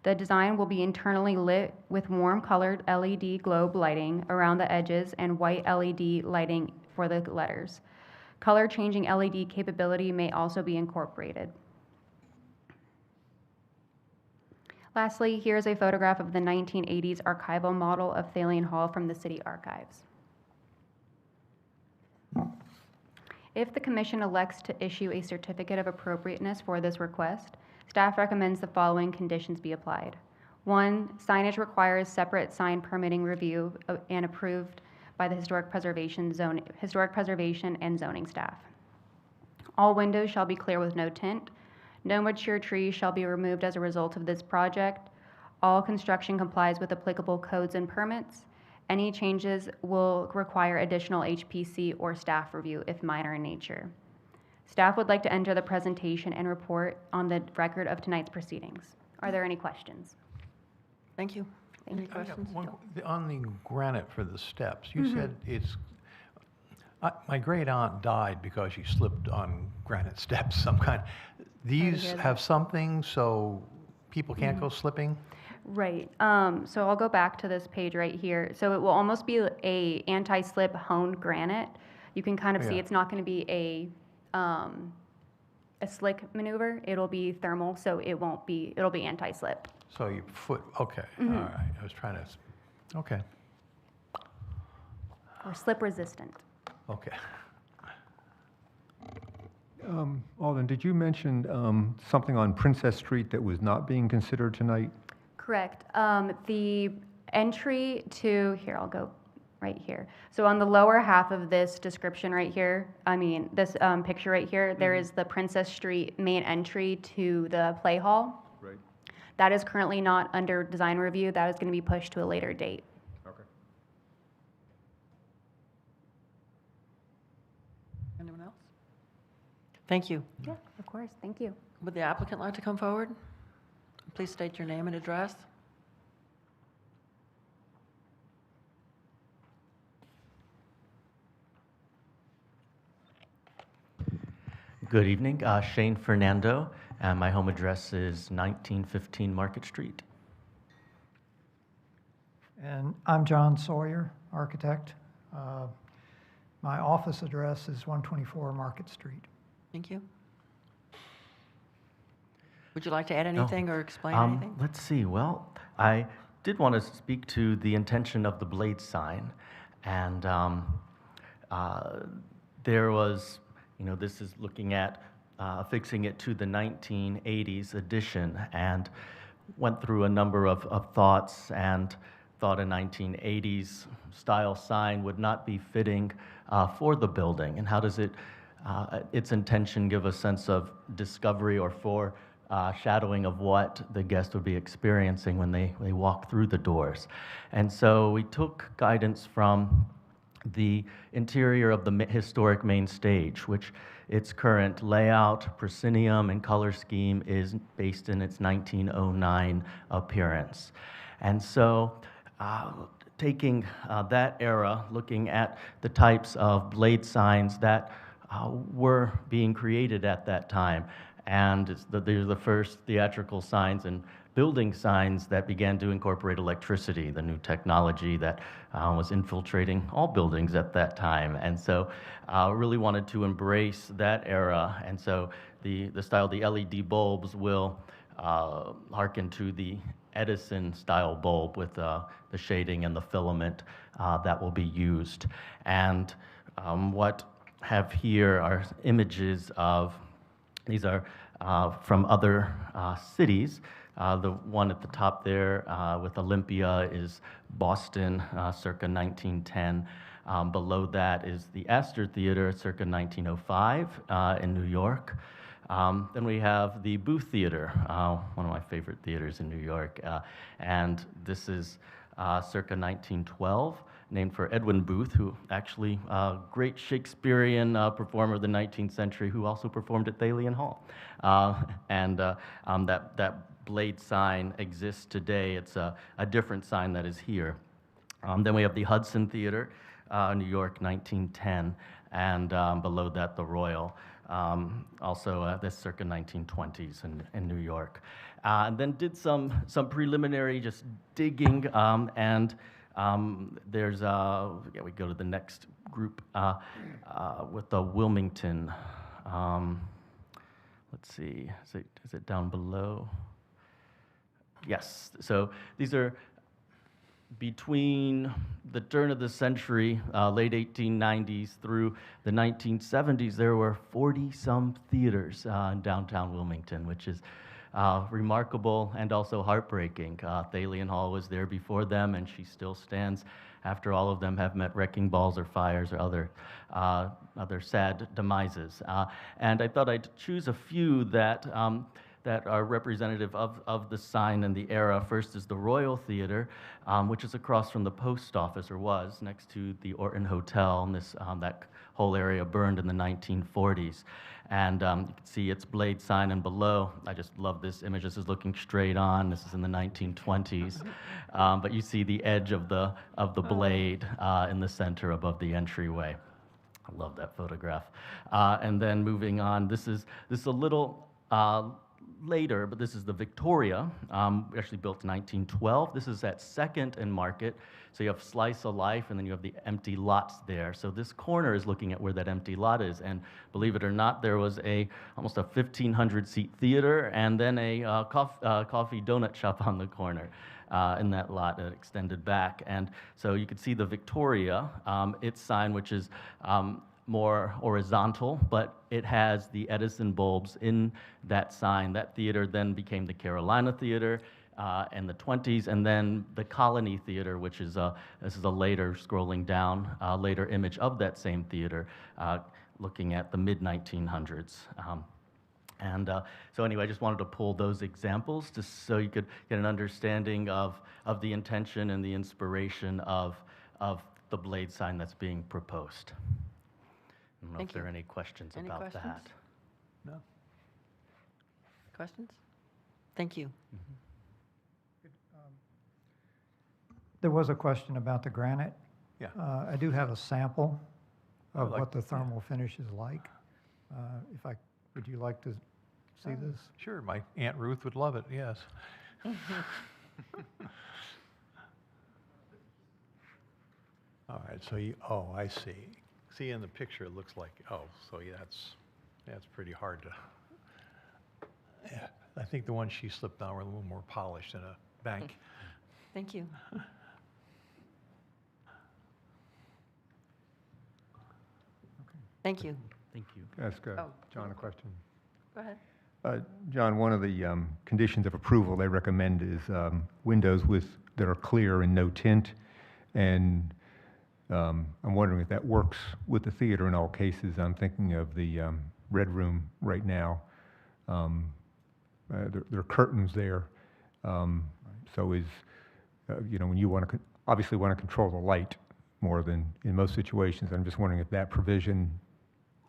The design will be internally lit with warm-colored LED globe lighting around the edges and white LED lighting for the letters. Color-changing LED capability may also be incorporated. Lastly, here's a photograph of the 1980s archival model of Thalian Hall from the City Archives. If the Commission elects to issue a certificate of appropriateness for this request, staff recommends the following conditions be applied. 1, signage requires separate sign permitting review and approved by the Historic Preservation and Zoning staff. All windows shall be clear with no tint. No mature trees shall be removed as a result of this project. All construction complies with applicable codes and permits. Any changes will require additional HPC or staff review if minor in nature. Staff would like to enter the presentation and report on the record of tonight's proceedings. Are there any questions? Thank you. Any I got questions? one- On the granite for the steps, you said it's, my great aunt died because she slipped on granite steps, some kind. These hear have something so people can't go slipping? Right. So I'll go back to this page right here. So it will almost be a anti-slip honed granite. You can kind of see Yeah. it's not going to be a slick maneuver. It'll be thermal, so it'll be anti-slip. So your foot, okay, all right. I was trying to, okay, Or slip resistant. okay. Alden, did you mention something on Princess Street that was not being considered tonight? Correct. The entry to, here, I'll go right here. So on the lower half of this description right here, this picture right here, there is the Princess Street main entry to the play hall. Right. That is currently not under design review. That is going to be pushed to a later date. Okay. Anyone else? Thank you. Yeah, of course. Thank you. Would the applicant like to come forward? Please state your name and address. Good evening, Shane Fernando, and my home address is 1915 Market Street. And I'm John Sawyer, architect. My office address is 124 Market Street. Thank you. Would you like to add anything or explain anything? Let's see, well, I did want to speak to the intention of the blade sign, and there was, this is looking at fixing it to the 1980s edition, and went through a number of thoughts and thought a 1980s style sign would not be fitting for the building. And how does its intention give a sense of discovery or foreshadowing of what the guest would be experiencing when they walk through the doors? And so we took guidance from the interior of the historic main stage, which its current layout, proscenium, and color scheme is based in its 1909 appearance. And so taking that era, looking at the types of blade signs that were being created at that time, and they're the first theatrical signs and building signs that began to incorporate electricity, the new technology that was infiltrating all buildings at that time. And so really wanted to embrace that era. And so the style, the LED bulbs will hearken to the Edison style bulb with the shading and the filament that will be used. And what have here are images of, these are from other cities. The one at the top there with Olympia is Boston, circa 1910. Below that is the Astor Theater, circa 1905 in New York. Then we have the Booth Theater, one of my favorite theaters in New York. And this is circa 1912, named for Edwin Booth, who actually great Shakespearean performer of the 19th century who also performed at Thalian Hall. That blade sign exists today. It's a different sign that is here. Then we have the Hudson Theater, New York, 1910, and below that, the Royal, also this circa 1920s in New York. And then did some preliminary just digging, and there's, we go to the next group with the Wilmington. Let's see, is it down below? Yes, so these are between the turn of the century, late 1890s through the 1970s, there were 40-some theaters in downtown Wilmington, which is remarkable and also heartbreaking. Thalian Hall was there before them, and she still stands after all of them have met wrecking balls or fires or other their sad demises. And I thought I'd choose a few that that are representative of the sign and the era. First is the Royal Theater, which is across from the post office, or was, next to the Orton Hotel. And this, that whole area burned in the 1940s. And you can see its blade sign, and below, I just love this image. This is looking straight on. This is in the 1920s. But you see the edge of the blade in the center above the entryway. I love that photograph. And then moving on, this is a little later, but this is the Victoria, actually built in 1912. This is at 2nd and Market. So you have Slice of Life, and then you have the empty lots there. So this corner is looking at where that empty lot is. And believe it or not, there was almost a 1,500-seat theater and then a coffee donut shop on the corner in that lot that extended back. And so you could see the Victoria, its sign, which is more horizontal, but it has the Edison bulbs in that sign. That theater then became the Carolina Theater in the 20s, and then the Colony Theater, which is this is a later, scrolling down, later image of that same theater, looking at the mid-1900s. So anyway, I just wanted to pull those examples just so you could get an understanding of the intention and the inspiration of the blade sign that's being proposed. I don't know if there are any questions about that. No. Questions? Thank you. There was a question about the granite. Yeah. I do have a sample of like- what the thermal finish is like. Would you like to see this? Sure, my Aunt Ruth would love it, yes. All right, so I see. See, in the picture, it looks like, so yeah, that's pretty hard to, yeah. I think the ones she slipped on were a little more polished than a bank. Thank you. Thank you. Thank you. Can I ask John a question? Go ahead. John, one of the conditions of approval they recommend is windows that are clear and no tint. And I'm wondering if that works with the theater in all cases. I'm thinking of the Red Room right now. There are curtains there. So when you obviously want to control the light more than in most situations, I'm just wondering if that provision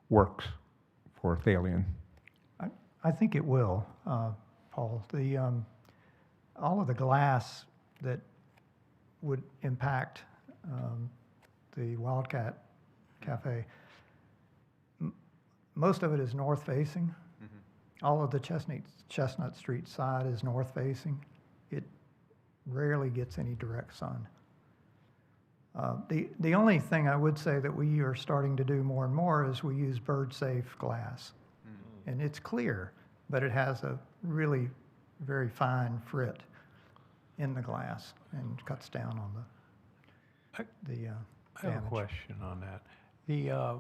works for Thalian. I think it will, Paul. All of the glass that would impact the Wildcat Cafe, most of it is north-facing. All of the Chestnut Street side is north-facing. It rarely gets any direct sun. The only thing I would say that we are starting to do more and more is we use bird-safe glass. And it's clear, but it has a really very fine frit in the glass and cuts down on the damage. I have a question on that.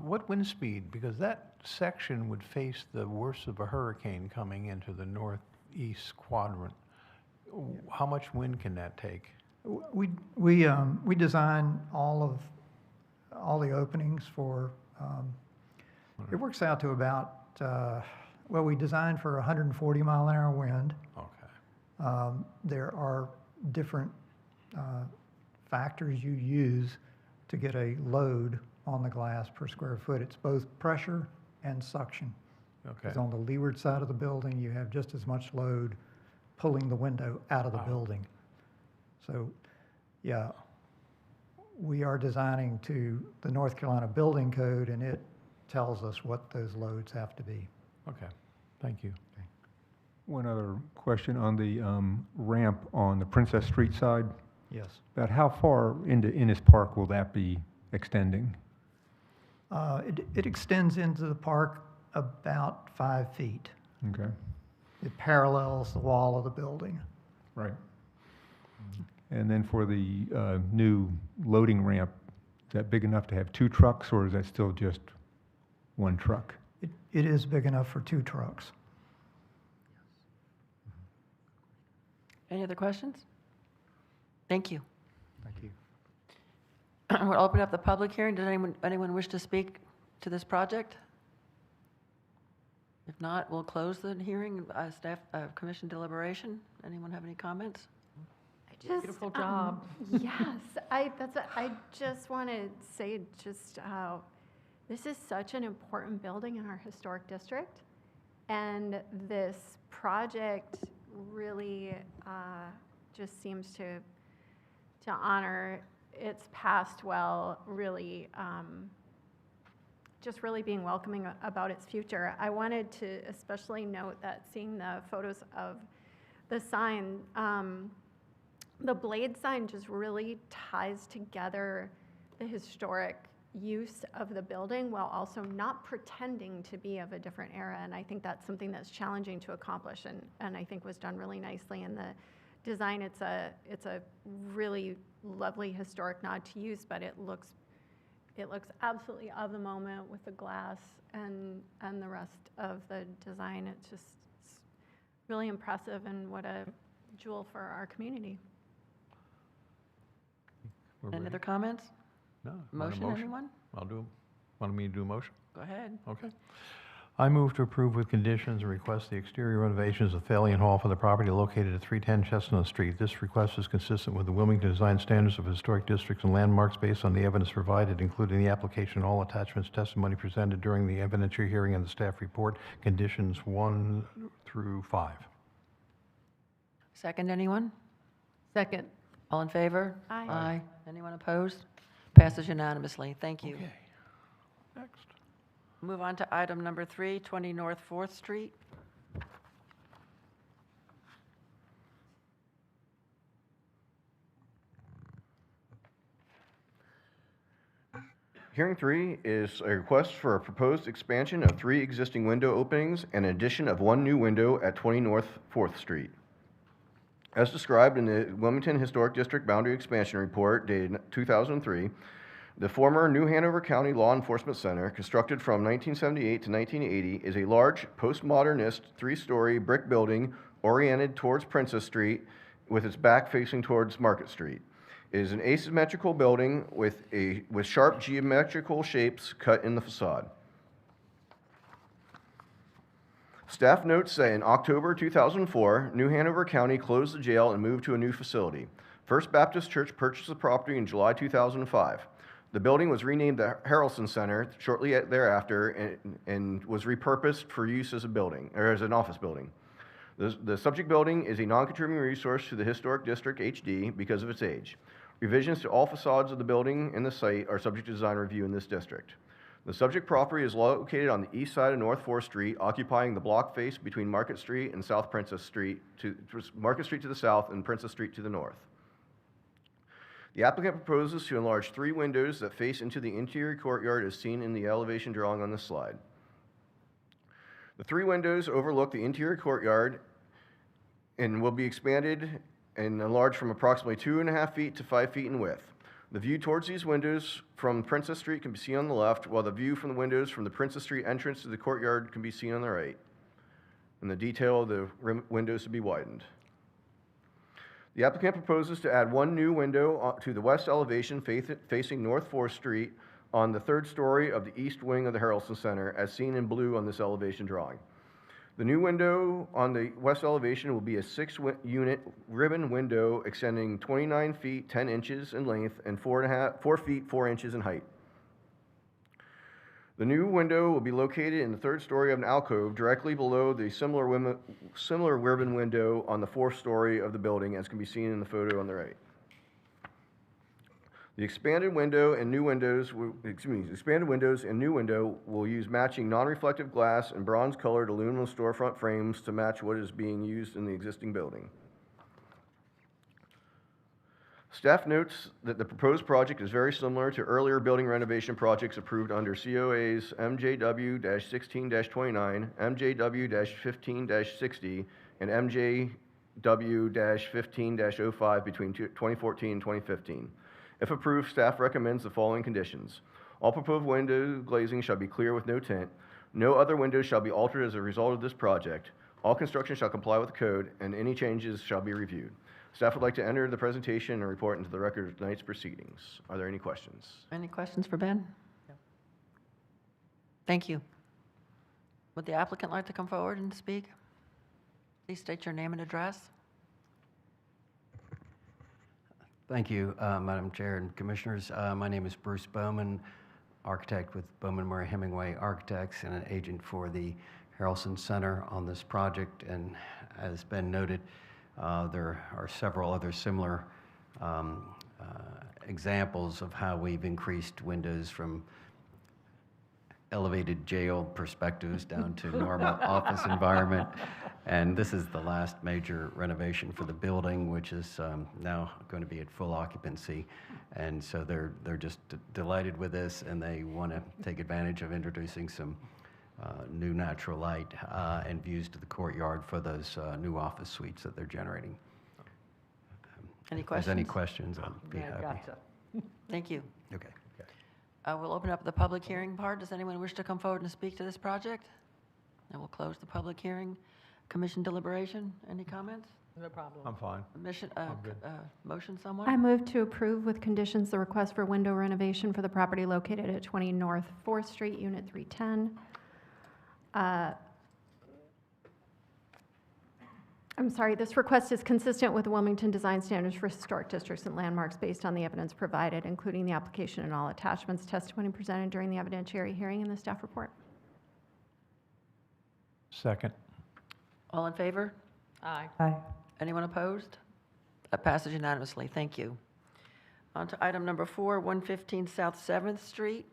What wind speed, because that section would face the worst of a hurricane coming into the northeast quadrant. How much wind can that take? We design all the openings for, it works out to about, we design for 140 mile an hour wind. Okay. There are different factors you use to get a load on the glass per square foot. It's both pressure and suction. Okay. Because on the leeward side of the building, you have just as much load pulling the window out of the building. So, yeah, we are designing to the North Carolina Building Code, and it tells us what those loads have to be. Okay, thank you. One other question on the ramp on the Princess Street side. Yes. About how far into Innis Park will that be extending? It extends into the park about 5 feet. Okay. It parallels the wall of the building. Right. And then for the new loading ramp, is that big enough to have 2 trucks, or is that still just 1 truck? It is big enough for 2 trucks. Any other questions? Thank you. Thank you. We'll open up the public hearing. Does anyone wish to speak to this project? If not, we'll close the hearing, staff, commission deliberation. Anyone have any comments? Beautiful job. Yes, I just want to say just how this is such an important building in our historic district. And this project really just seems to honor its past well, really just really being welcoming about its future. I wanted to especially note that seeing the photos of the sign, the blade sign just really ties together the historic use of the building while also not pretending to be of a different era. And I think that's something that's challenging to accomplish and I think was done really nicely in the design. It's a really lovely historic nod to use, but it looks absolutely of the moment with the glass and the rest of the design. It's really impressive and what a jewel for our community. Any other comments? No. Want a Motion, anyone? Want me to do a motion? Go ahead. Okay. I move to approve with conditions and request the exterior renovations of Thalian Hall for the property located at 310 Chestnut Street. This request is consistent with the Wilmington Design Standards of Historic Districts and Landmarks based on the evidence provided, including the application, all attachments, testimony presented during the evidentiary hearing and the staff report, conditions 1 through 5. Second, anyone? Second. All in favor? Aye. Aye. Anyone opposed? Passes unanimously. Thank you. Okay. Next. Move on to item number 3, 20 North 4th Street. Hearing 3 is a request for a proposed expansion of 3 existing window openings and an addition of 1 new window at 20 North 4th Street. As described in the Wilmington Historic District Boundary Expansion Report dated 2003, the former New Hanover County Law Enforcement Center, constructed from 1978 to 1980, is a large, postmodernist, 3-story brick building oriented towards Princess Street with its back facing towards Market Street. It is an asymmetrical building with sharp geometrical shapes cut in the facade. Staff notes that in October 2004, New Hanover County closed the jail and moved to a new facility. First Baptist Church purchased the property in July 2005. The building was renamed the Harrelson Center shortly thereafter and was repurposed for use as a building, or as an office building. The subject building is a non-contributing resource to the Historic District HD because of its age. Revisions to all facades of the building and the site are subject to design review in this district. The subject property is located on the east side of North 4th Street, occupying the block face between Market Street and South Princess Street, Market Street to the south and Princess Street to the north. The applicant proposes to enlarge 3 windows that face into the interior courtyard as seen in the elevation drawing on this slide. The 3 windows overlook the interior courtyard and will be expanded and enlarged from approximately 2.5 feet to 5 feet in width. The view towards these windows from Princess Street can be seen on the left, while the view from the windows from the Princess Street entrance to the courtyard can be seen on the right. And the detail of the windows to be widened. The applicant proposes to add 1 new window to the west elevation facing North 4th Street on the 3rd story of the east wing of the Harrelson Center, as seen in blue on this elevation drawing. The new window on the west elevation will be a 6-unit ribbon window extending 29 feet 10 inches in length and 4 feet 4 inches in height. The new window will be located in the 3rd story of an alcove directly below the similar ribbon window on the 4th story of the building, as can be seen in the photo on the right. The expanded window and new windows will use matching non-reflective glass and bronze-colored aluminum storefront frames to match what is being used in the existing building. Staff notes that the proposed project is very similar to earlier building renovation projects approved under COAs MJW-16-29, MJW-15-60, and MJW-15-05 between 2014 and 2015. If approved, staff recommends the following conditions. All proposed window glazing shall be clear with no tint. No other windows shall be altered as a result of this project. All construction shall comply with the code, and any changes shall be reviewed. Staff would like to enter the presentation and report into the record of tonight's proceedings. Are there any questions? Any questions for Ben? Thank you. Would the applicant like to come forward and speak? Please state your name and address. Thank you, Madam Chair and Commissioners. My name is Bruce Bowman, architect with Bowman Murray Hemingway Architects and an agent for the Harrelson Center on this project. And as been noted, there are several other similar examples of how we've increased windows from elevated jail perspectives down to normal office environment. And this is the last major renovation for the building, which is now going to be at full occupancy. And so they're just delighted with this, and they want to take advantage of introducing some new natural light and views to the courtyard for those new office suites that they're generating. Any If there's questions? any questions, I'd be happy. Gotcha. Thank you. Okay. We'll open up the public hearing part. Does anyone wish to come forward and speak to this project? And we'll close the public hearing. Commission deliberation, any comments? No problem. I'm fine. Motion, someone? I move to approve with conditions the request for window renovation for the property located at 20 North 4th Street, Unit 310. I'm sorry, this request is consistent with the Wilmington Design Standards for Historic Districts and Landmarks based on the evidence provided, including the application and all attachments, testimony presented during the evidentiary hearing, and the staff report. Second. All in favor? Aye. Aye. Anyone opposed? That passes unanimously. Thank you. On to item number 4, 115 South 7th Street.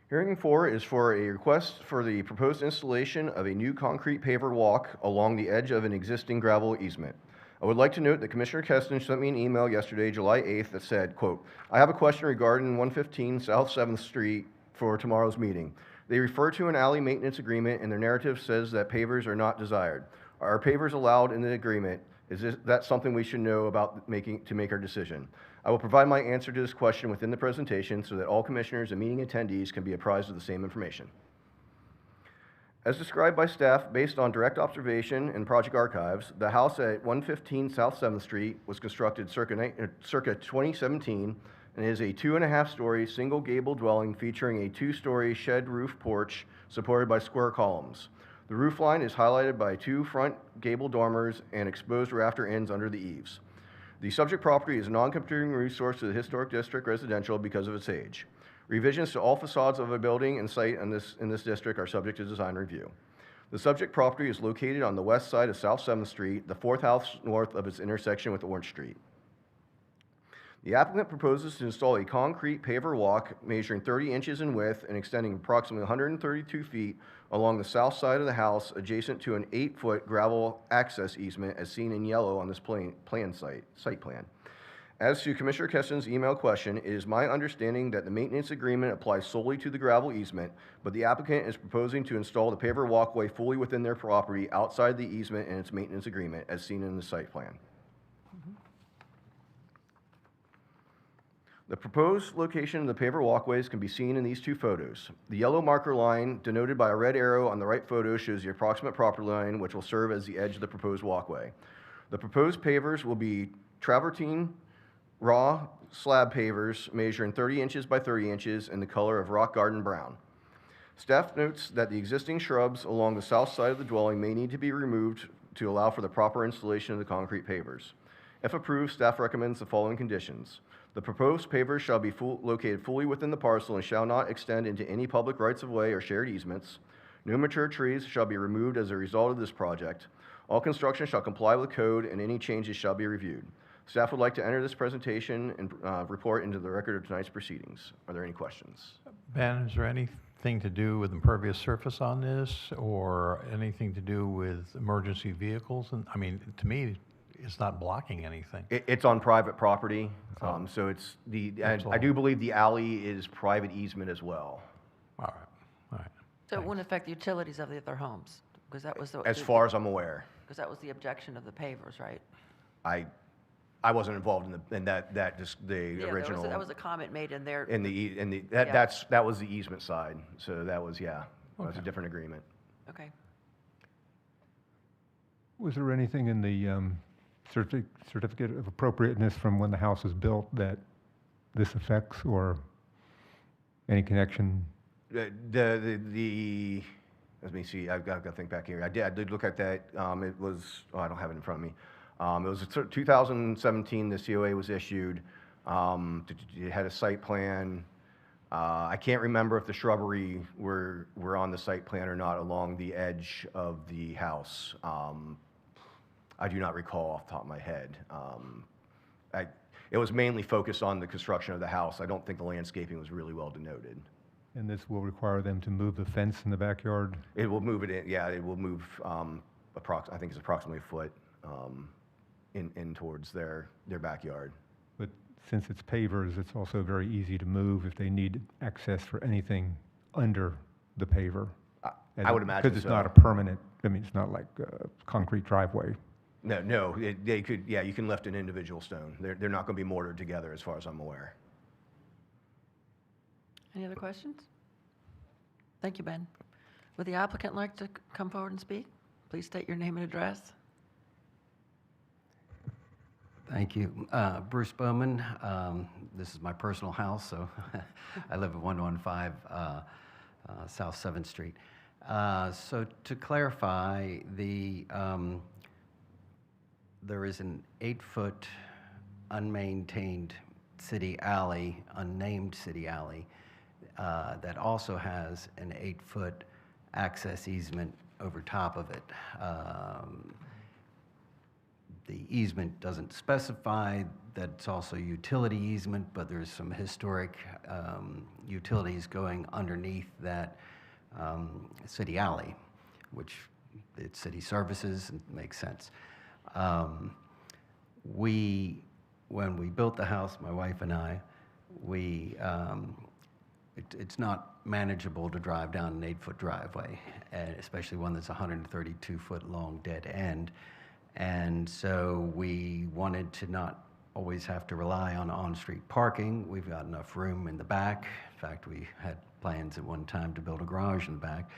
Hearing 4 is for a request for the proposed installation of a new concrete paver walk along the edge of an existing gravel easement. I would like to note that Commissioner Keston sent me an email yesterday, July 8th, that said, quote, "I have a question regarding 115 South 7th Street for tomorrow's meeting. They refer to an alley maintenance agreement, and their narrative says that pavers are not desired. Are pavers allowed in the agreement? That something we should know about to make our decision? I will provide my answer to this question within the presentation so that all commissioners and meeting attendees can be apprised of the same information. As described by staff based on direct observation and project archives, the house at 115 South 7th Street was constructed circa 2017 and is a 2.5-story single gable dwelling featuring a 2-story shed roof porch supported by square columns. The roof line is highlighted by 2 front gable dormers and exposed rafter ends under the eaves. The subject property is a non-contributing resource to the Historic District residential because of its age. Revisions to all facades of a building and site in this district are subject to design review. The subject property is located on the west side of South 7th Street, the 4th house north of its intersection with Orange Street. The applicant proposes to install a concrete paver walk measuring 30 inches in width and extending approximately 132 feet along the south side of the house, adjacent to an 8-foot gravel access easement as seen in yellow on this site plan. As to Commissioner Keston's email question, it is my understanding that the maintenance agreement applies solely to the gravel easement, but the applicant is proposing to install the paver walkway fully within their property outside the easement and its maintenance agreement as seen in the site plan. The proposed location of the paver walkways can be seen in these 2 photos. The yellow marker line, denoted by a red arrow on the right photo, shows the approximate property line, which will serve as the edge of the proposed walkway. The proposed pavers will be travertine, raw slab pavers measuring 30 inches by 30 inches in the color of rock garden brown. Staff notes that the existing shrubs along the south side of the dwelling may need to be removed to allow for the proper installation of the concrete pavers. If approved, staff recommends the following conditions. The proposed pavers shall be located fully within the parcel and shall not extend into any public rights-of-way or shared easements. No mature trees shall be removed as a result of this project. All construction shall comply with code, and any changes shall be reviewed. Staff would like to enter this presentation and report into the record of tonight's proceedings. Are there any questions? Ben, is there anything to do with impervious surface on this or anything to do with emergency vehicles? And I mean, to me, it's not blocking anything. It's on private property, so it's I do believe the alley is private easement as well. All right. So it wouldn't affect the utilities of the other homes? Because that was As far as I'm aware. Because that was the objection of the pavers, right? I wasn't involved in the original. That was a comment made in there. That was the easement side. So that was that was a different agreement. Okay. Was there anything in the certificate of appropriateness from when the house was built that this affects, or any connection? Let me see, I've got to think back here. I did look at that. It was, I don't have it in front of me. It was 2017, the COA was issued. It had a site plan. I can't remember if the shrubbery were on the site plan or not along the edge of the house. I do not recall off the top of my head. It was mainly focused on the construction of the house. I don't think the landscaping was really well denoted. And this will require them to move the fence in the backyard? It will move it in, yeah, it will move, I think it's approximately a foot in towards their backyard. But since it's pavers, it's also very easy to move if they need access for anything under the paver. I would imagine Because it's so. not a permanent, I mean, it's not like a concrete driveway. No, they could, yeah, you can lift an individual stone. They're not going to be mortared together as far as I'm aware. Any other questions? Thank you, Ben. Would the applicant like to come forward and speak? Please state your name and address. Thank you. Bruce Bowman. This is my personal house, so I live at 115 South 7th Street. So to clarify, there is an 8-foot unmaintained city alley, unnamed city alley, that also has an 8-foot access easement over top of it. The easement doesn't specify that it's also a utility easement, but there's some historic utilities going underneath that city alley, which it's city services and makes sense. When we built the house, my wife and I, it's not manageable to drive down an 8-foot driveway, and especially one that's 132-foot long dead end. And so we wanted to not always have to rely on on-street parking. We've got enough room in the back. In fact, we had plans at one time to build a garage in the back.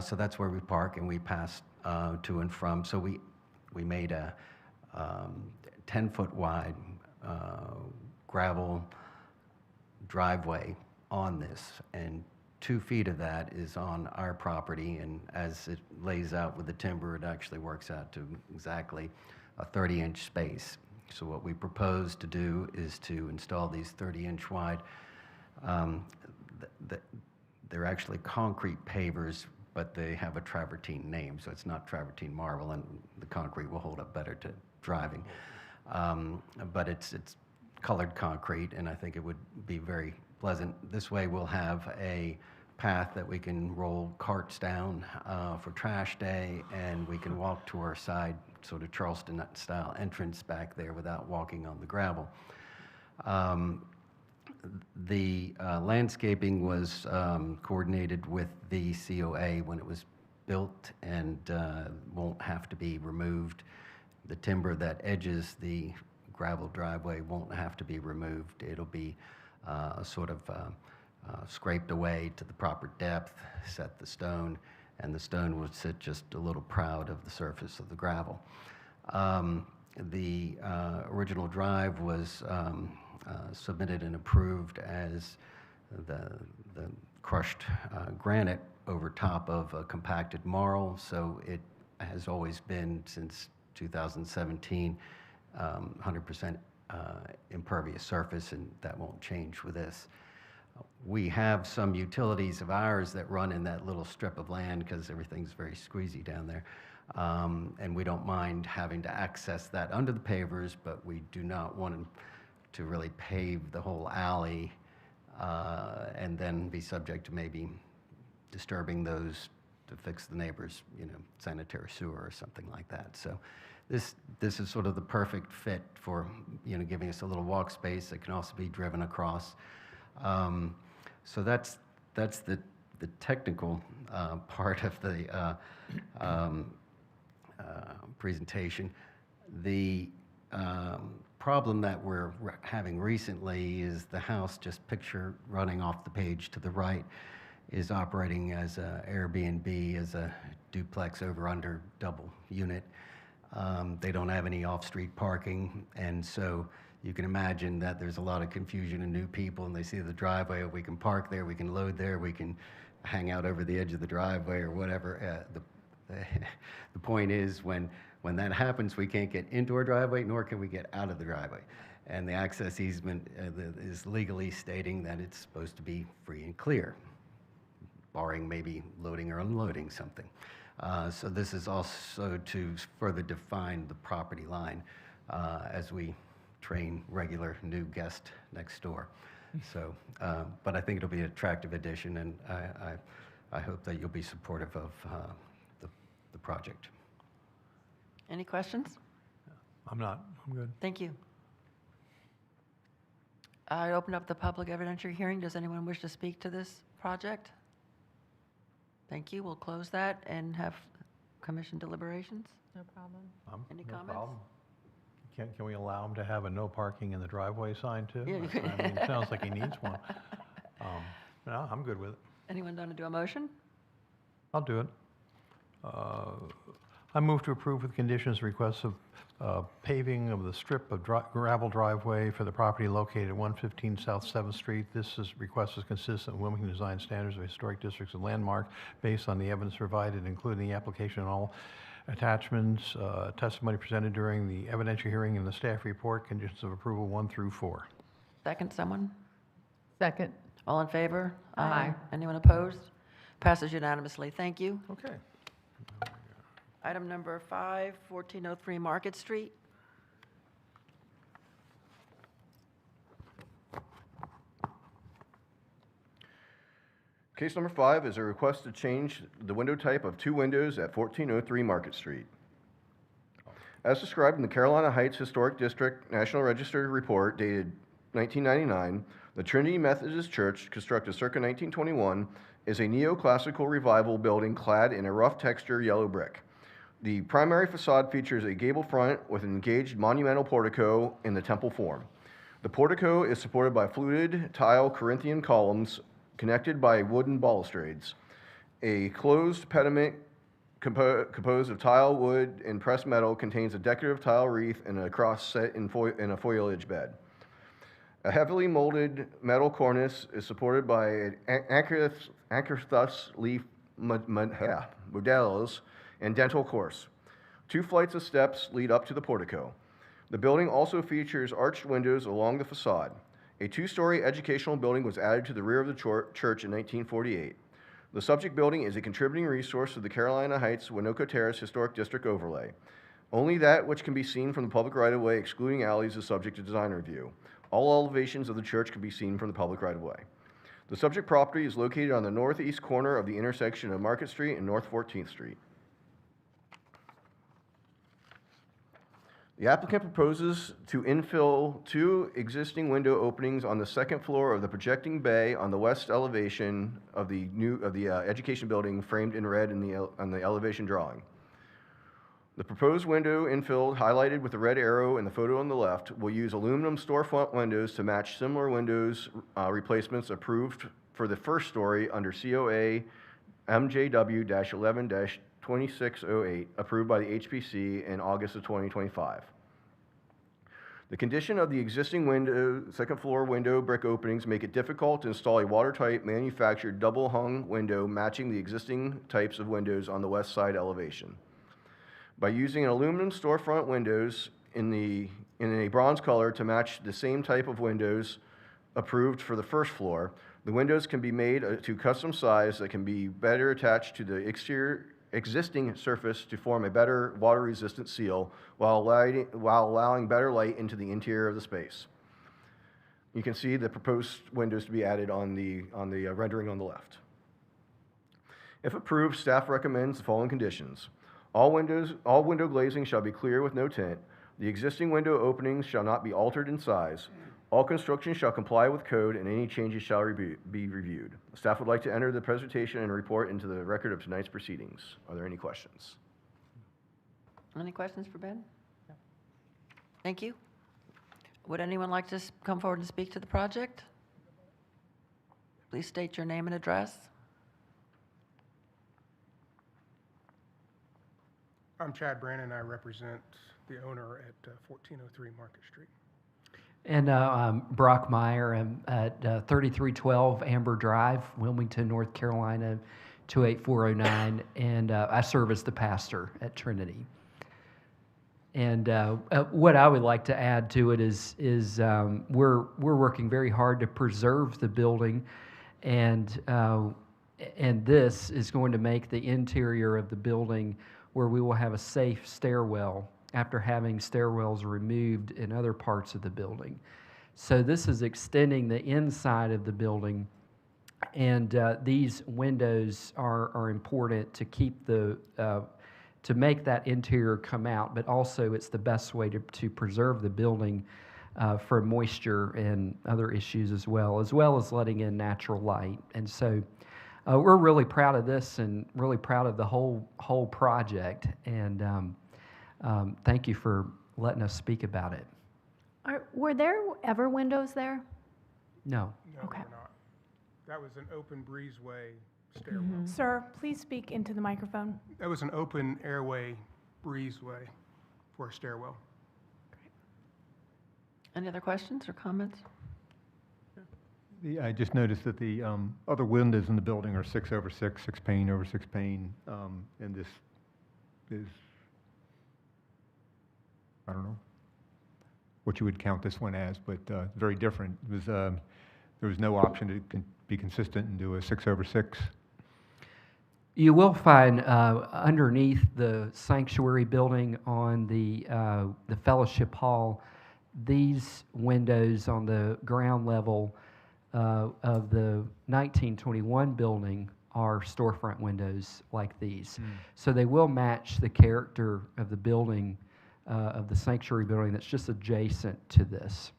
So that's where we park, and we pass to and from. So we made a 10-foot wide gravel driveway on this, and 2 feet of that is on our property, and as it lays out with the timber, it actually works out to exactly a 30-inch space. So what we propose to do is to install these 30-inch wide, they're actually concrete pavers, but they have a travertine name, so it's not travertine marble, and the concrete will hold up better to driving. But it's colored concrete, and I think it would be very pleasant. This way we'll have a path that we can roll carts down for trash day, and we can walk to our side, sort of Charleston-style entrance back there without walking on the gravel. The landscaping was coordinated with the COA when it was built, and won't have to be removed. The timber that edges the gravel driveway won't have to be removed. It'll be sort of scraped away to the proper depth, set the stone, and the stone would sit just a little proud of the surface of the gravel. The original drive was submitted and approved as the crushed granite over top of a compacted marl, so it has always been, since 2017, 100% impervious surface, and that won't change with this. We have some utilities of ours that run in that little strip of land because everything's very squeezy down there. And we don't mind having to access that under the pavers, but we do not want to really pave the whole alley and then be subject to maybe disturbing those to fix the neighbor's, sanitary sewer or something like that. So this is sort of the perfect fit for, giving us a little walk space that can also be driven across. So that's the technical part of the presentation. The problem that we're having recently is the house, just picture running off the page to the right, is operating as a Airbnb, as a duplex over under double unit. They don't have any off-street parking, and so you can imagine that there's a lot of confusion and new people, and they see the driveway, we can park there, we can load there, we can hang out over the edge of the driveway or whatever. The point is, when that happens, we can't get into our driveway, nor can we get out of the driveway. And the access easement is legally stating that it's supposed to be free and clear, barring maybe loading or unloading something. So this is also to further define the property line as we train regular new guests next door. So, but I think it'll be an attractive addition, and I hope that you'll be supportive of the project. Any questions? I'm not, I'm good. Thank you. I open up the public evidentiary hearing. Does anyone wish to speak to this project? Thank you. We'll close that and have commission deliberations. No problem. Any No comments? problem. Can we allow him to have a no parking in the driveway sign too? Yeah, you can. I mean, it sounds like he needs one. No, I'm good with it. Anyone want to do a motion? I'll do it. I move to approve with conditions requests of paving of the strip of gravel driveway for the property located at 115 South 7th Street. Request is consistent with Wilmington Design Standards of Historic Districts and Landmark based on the evidence provided, including the application and all attachments, testimony presented during the evidentiary hearing and the staff report, conditions of approval 1 through 4. Second, someone? Second. All in favor? Aye. Anyone opposed? Passes unanimously. Thank you. Okay. Item number 5, 1403 Market Street. Case number 5 is a request to change the window type of 2 windows at 1403 Market Street. As described in the Carolina Heights Historic District National Register report dated 1999, the Trinity Methodist Church, constructed circa 1921, is a neoclassical revival building clad in a rough texture yellow brick. The primary facade features a gable front with an engaged monumental portico in the temple form. The portico is supported by fluted tile Corinthian columns connected by wooden balustrades. A closed pediment composed of tile, wood, and pressed metal contains a decorative tile wreath and a cross set in a foliage bed. A heavily molded metal cornice is supported by an acanthus leaf modellos and dental course. 2 flights of steps lead up to the portico. The building also features arched windows along the facade. A 2-story educational building was added to the rear of the church in 1948. The subject building is a contributing resource to the Carolina Heights Winoka Terrace Historic District overlay. Only that which can be seen from the public right-of-way, excluding alleys, is subject to design review. All elevations of the church can be seen from the public right-of-way. The subject property is located on the northeast corner of the intersection of Market Street and North 14th Street. The applicant proposes to infill 2 existing window openings on the 2nd floor of the projecting bay on the west elevation of the education building, framed in red on the elevation drawing. The proposed window infill, highlighted with the red arrow in the photo on the left, will use aluminum storefront windows to match similar windows replacements approved for the first story under COA MJW-11-2608, approved by the HPC in August of 2025. The condition of the existing second floor window brick openings make it difficult to install a watertight manufactured double hung window matching the existing types of windows on the west side elevation. By using aluminum storefront windows in a bronze color to match the same type of windows approved for the first floor, the windows can be made to custom size that can be better attached to the existing surface to form a better water-resistant seal while allowing better light into the interior of the space. You can see the proposed windows to be added on the rendering on the left. If approved, staff recommends the following conditions. All window glazing shall be clear with no tint. The existing window openings shall not be altered in size. All construction shall comply with code, and any changes shall be reviewed. Staff would like to enter the presentation and report into the record of tonight's proceedings. Are there any questions? Any questions for Ben? No. Thank you. Would anyone like to come forward and speak to the project? Please state your name and address. I'm Chad Brannon. I represent the owner at 1403 Market Street. And I'm Brock Meyer. I'm at 3312 Amber Drive, Wilmington, North Carolina, 28409, and I serve as the pastor at Trinity. And what I would like to add to it is we're working very hard to preserve the building, and this is going to make the interior of the building where we will have a safe stairwell after having stairwells removed in other parts of the building. So this is extending the inside of the building, and these windows are important to keep the to make that interior come out, but also it's the best way to preserve the building from moisture and other issues as well as letting in natural light. And so we're really proud of this and really proud of the whole project. And thank you for letting us speak about it. Were there ever windows there? No. No, Okay. we're not. That was an open breezeway stairwell. Sir, please speak into the microphone. That was an open airway breezeway for a stairwell. Any other questions or comments? I just noticed that the other windows in the building are 6 over 6, 6 pane over 6 pane, and this is, I don't know what you would count this one as, but very different. It was, there was no option to be consistent and do a 6 over 6. You will find underneath the sanctuary building on the fellowship hall, these windows on the ground level of the 1921 building are storefront windows like these. So they will match the character of the building, of the sanctuary building that's just adjacent to this.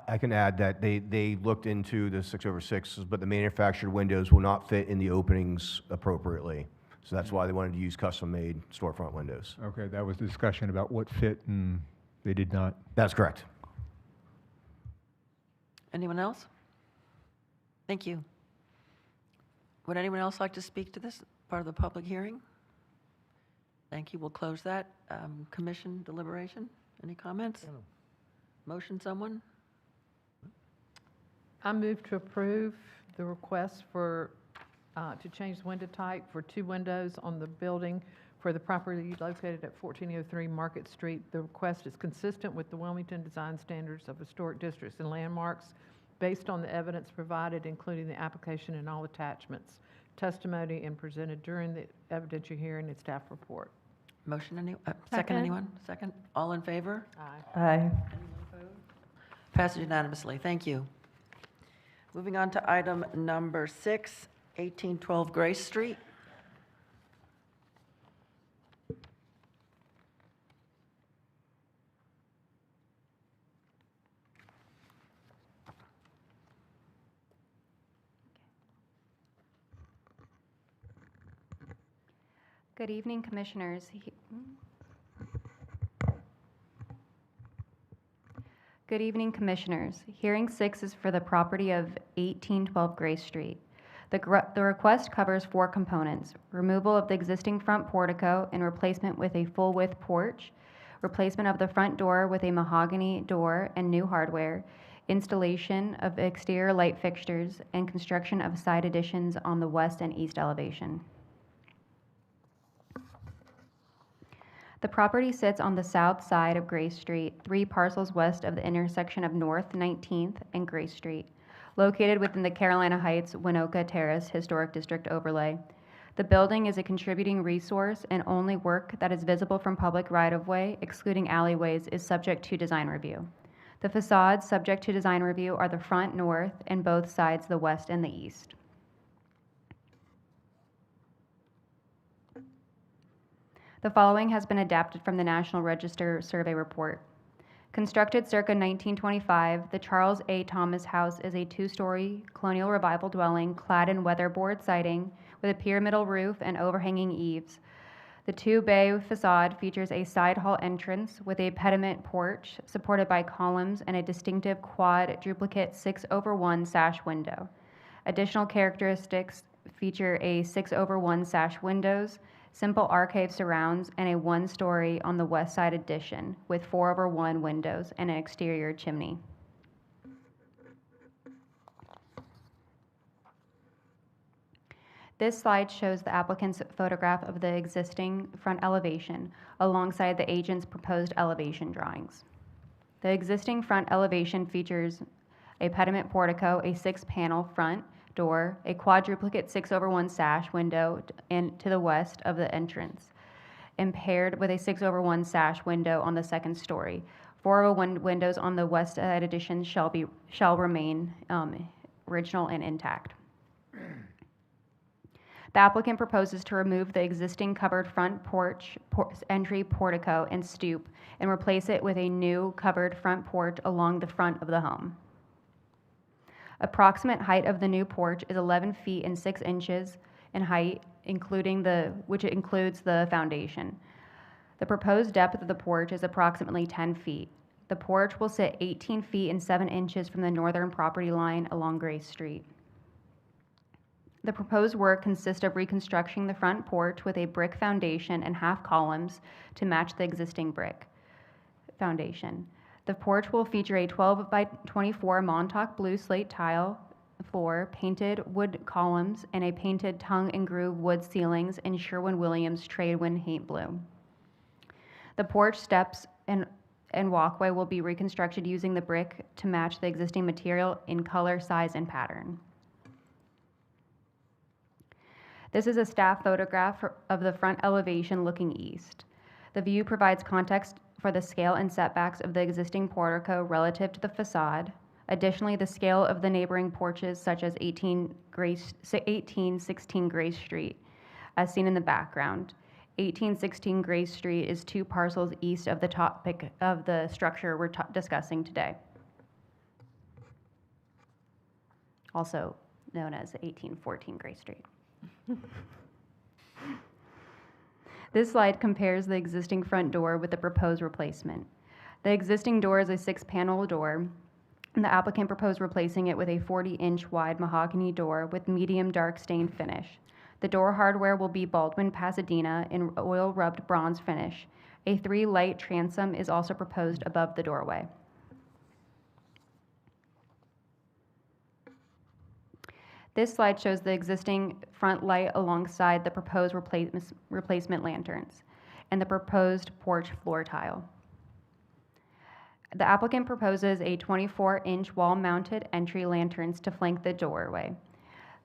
I can add that they looked into the 6 over 6s, but the manufactured windows will not fit in the openings appropriately. So that's why they wanted to use custom-made storefront windows. Okay, that was the discussion about what fit, and they did not. That's correct. Anyone else? Thank you. Would anyone else like to speak to this part of the public hearing? Thank you. We'll close that. Commission deliberation. Any comments? Motion, someone? I move to approve the request for, to change the window type for 2 windows on the building for the property located at 1403 Market Street. The request is consistent with the Wilmington Design Standards of Historic Districts and Landmarks based on the evidence provided, including the application and all attachments, testimony, and presented during the evidentiary hearing and staff report. Motion, second, anyone? Second? All in favor? Aye. Aye. Anyone opposed? Passes unanimously. Thank you. Moving on to item number 6, 1812 Grace Street. Good evening, Commissioners. Good evening, Commissioners. Hearing 6 is for the property of 1812 Grace Street. The request covers 4 components: removal of the existing front portico and replacement with a full-width porch, replacement of the front door with a mahogany door and new hardware, installation of exterior light fixtures, and construction of side additions on the west and east elevation. The property sits on the south side of Grace Street, 3 parcels west of the intersection of North 19th and Grace Street, located within the Carolina Heights Winoka Terrace Historic District overlay. The building is a contributing resource, and only work that is visible from public right-of-way, excluding alleyways, is subject to design review. The facades subject to design review are the front north and both sides the west and the east. The following has been adapted from the National Register Survey Report. Constructed circa 1925, the Charles A. Thomas House is a 2-story colonial revival dwelling clad in weatherboard siding with a pyramidal roof and overhanging eaves. The 2-bay facade features a side hall entrance with a pediment porch supported by columns and a distinctive quad duplicate 6/1 sash window. Additional characteristics feature a 6/1 sash windows, simple arcade surrounds, and a one-story on the west side addition with 4/1 windows and an exterior chimney. This slide shows the applicant's photograph of the existing front elevation alongside the agent's proposed elevation drawings. The existing front elevation features a pediment portico, a 6-panel front door, a quadruplicate 6/1 sash window to the west of the entrance, and paired with a 6/1 sash window on the second story. 4/1 windows on the west side addition shall remain original and intact. The applicant proposes to remove the existing covered front porch entry portico and stoop and replace it with a new covered front porch along the front of the home. Approximate height of the new porch is 11 feet and 6 inches in height, which includes the foundation. The proposed depth of the porch is approximately 10 feet. The porch will sit 18 feet and 7 inches from the northern property line along Grace Street. The proposed work consists of reconstructing the front porch with a brick foundation and half columns to match the existing brick foundation. The porch will feature a 12 by 24 Montauk blue slate tile floor, painted wood columns, and a painted tongue and groove wood ceilings in Sherwin-Williams Tradewind Paint Blue. The porch steps and walkway will be reconstructed using the brick to match the existing material in color, size, and pattern. This is a staff photograph of the front elevation looking east. The view provides context for the scale and setbacks of the existing portico relative to the facade. Additionally, the scale of the neighboring porches, such as 1816 Grace Street, as seen in the background. 1816 Grace Street is 2 parcels east of the topic of the structure we're discussing today, also known as 1814 Grace Street. This slide compares the existing front door with the proposed replacement. The existing door is a 6-panel door, and the applicant proposed replacing it with a 40-inch wide mahogany door with medium dark stained finish. The door hardware will be Baldwin Pasadena in oil rubbed bronze finish. A 3-light transom is also proposed above the doorway. This slide shows the existing front light alongside the proposed replacement lanterns and the proposed porch floor tile. The applicant proposes a 24-inch wall-mounted entry lanterns to flank the doorway.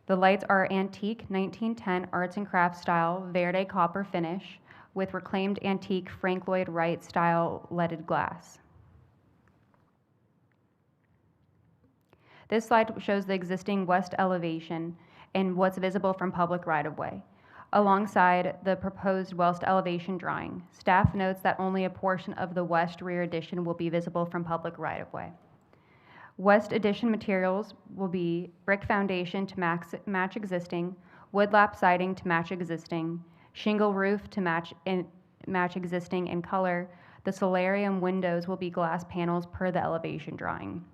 The lights are antique 1910 arts and crafts style verde copper finish with reclaimed antique Frank Lloyd Wright style leaded glass. This slide shows the existing west elevation and what's visible from public right-of-way, alongside the proposed west elevation drawing. Staff notes that only a portion of the west rear addition will be visible from public right-of-way. West addition materials will be brick foundation to match existing, wood lap siding to match existing, shingle roof to match existing in color. The solarium windows will be glass panels per the elevation drawing.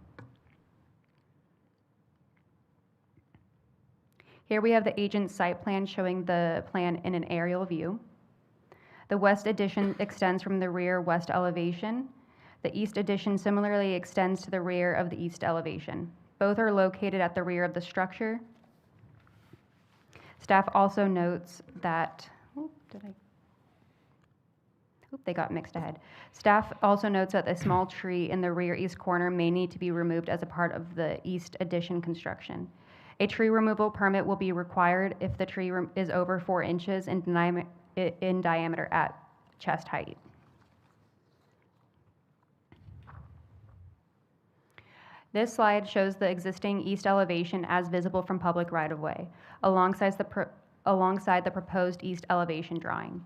Here we have the agent's site plan showing the plan in an aerial view. The west addition extends from the rear west elevation. The east addition similarly extends to the rear of the east elevation. Both are located at the rear of the structure. Staff also notes that, they got mixed ahead. Staff also notes that a small tree in the rear east corner may need to be removed as a part of the east addition construction. A tree removal permit will be required if the tree is over 4 inches in diameter at chest height. This slide shows the existing east elevation as visible from public right-of-way, alongside the proposed east elevation drawing.